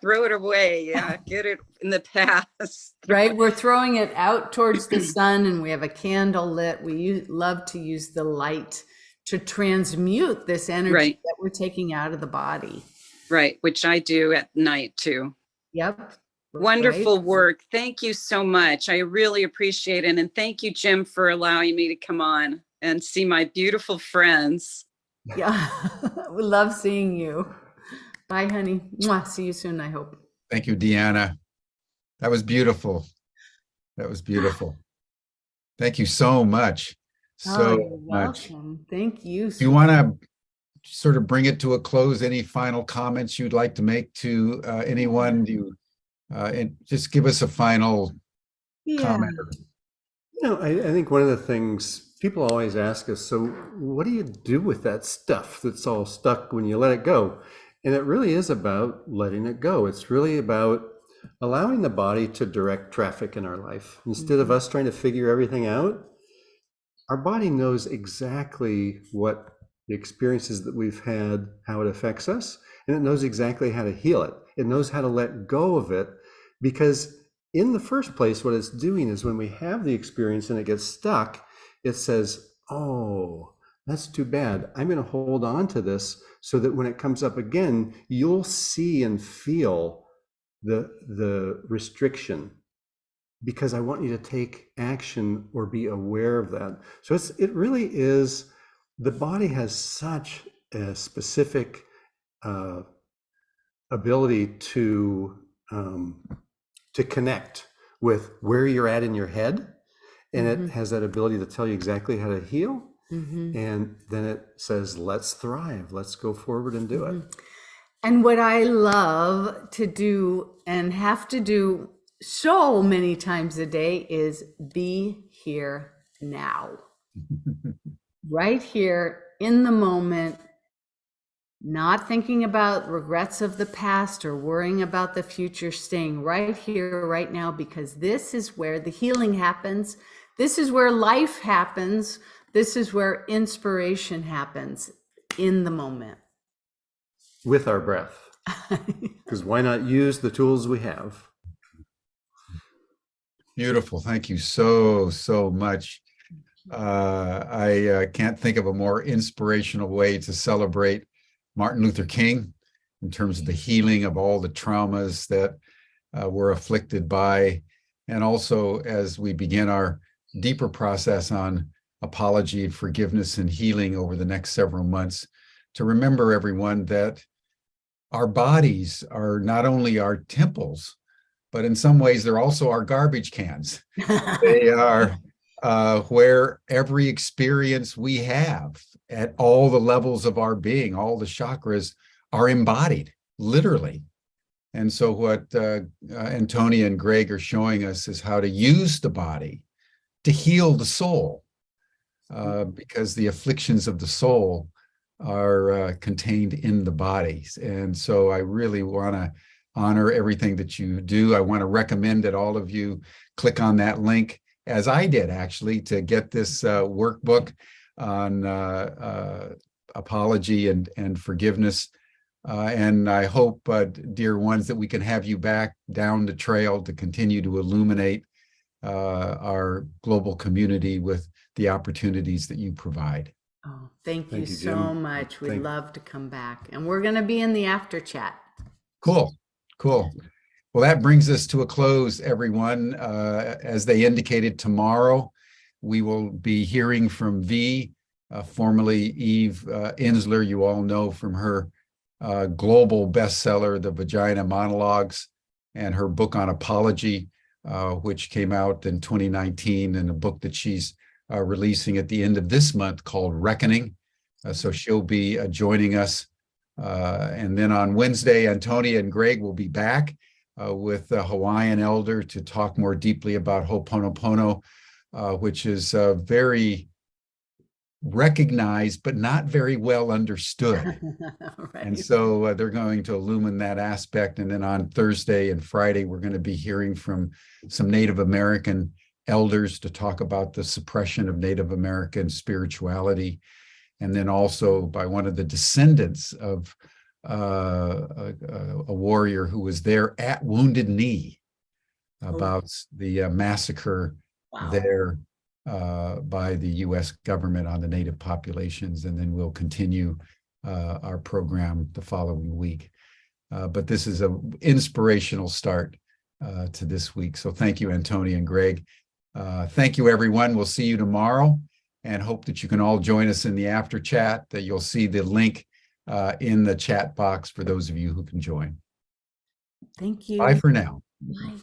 Throw it away. Yeah. Get it in the past. Right. We're throwing it out towards the sun and we have a candle lit. We love to use the light to transmute this energy that we're taking out of the body. Right. Which I do at night too. Yep. Wonderful work. Thank you so much. I really appreciate it. And thank you, Jim, for allowing me to come on and see my beautiful friends. Yeah. We love seeing you. Bye, honey. Mwah. See you soon, I hope. Thank you, Deanna. That was beautiful. Thank you so much. You're welcome. Thank you. Do you want to sort of bring it to a close? Any final comments you'd like to make to anyone? Do you and just give us a final comment? I think one of the things people always ask us, so what do you do with that stuff that's all stuck when you let it go? And it really is about letting it go. It's really about allowing the body to direct traffic in our life. Instead of us trying to figure everything out, our body knows exactly what the experiences that we've had, how it affects us, and it knows exactly how to heal it. It knows how to let go of it, because in the first place, what it's doing is when we have the experience and it gets stuck, it says, oh, that's too bad. I'm going to hold on to this so that when it comes up again, you'll see and feel the restriction, because I want you to take action or be aware of that. So it really is, the body has such a specific ability to connect with where you're at in your head, and it has that ability to tell you exactly how to heal. And then it says, let's thrive, let's go forward and do it. And what I love to do and have to do so many times a day is be here now. right here in the moment, not thinking about regrets of the past or worrying about the future, staying right here, right now, because this is where the healing happens. This is where life happens. This is where inspiration happens, in the moment. With our breath. Because why not use the tools we have? Beautiful. Thank you so, so much. I can't think of a more inspirational way to celebrate Martin Luther King in terms of the healing of all the traumas that we're afflicted by. And also, as we begin our deeper process on apology, forgiveness, and healing over the next several months, to remember, everyone, that our bodies are not only our temples, but in some ways they're also our garbage cans. They are where every experience we have at all the levels of our being, all the chakras, are embodied, literally. And so what Antonia and Greg are showing us is how to use the body to heal the soul, because the afflictions of the soul are contained in the bodies. And so I really want to honor everything that you do. I want to recommend that all of you click on that link, as I did actually, to get this workbook on apology and forgiveness. And I hope, dear ones, that we can have you back down the trail to continue to illuminate our global community with the opportunities that you provide. Oh, thank you so Jim. much. We'd love to come back. And we're going to be in the after chat. Cool. Cool. Well, that brings us to a close, everyone. As they indicated, tomorrow we will be hearing from V, formerly Eve Insler. You all know from her global bestseller, The Vagina Monologues, and her book on apology, which came out in 2019, and a book that she's releasing at the end of this month called Reckoning. So she'll be joining us. And then on Wednesday, Antonia and Greg will be back with a Hawaiian elder to talk more deeply about Ho'oponopono, which is very recognized, but not very well understood. Right. And so they're going to illumine that aspect. And then on Thursday and Friday, we're going to be hearing from some Native American elders to talk about the suppression of Native American spirituality. And then also by one of the descendants of a warrior who was there at Wounded Knee about the massacre there by the U.S. government on the Native populations. And then we'll continue our program the following week. But this is an inspirational start to this week. So thank you, Antonia and Greg. Thank you, everyone. We'll see you tomorrow, and hope that you can all join us in the after chat. That you'll see the link in the chat box for those of you who can join. Thank you. Bye for now. Bye.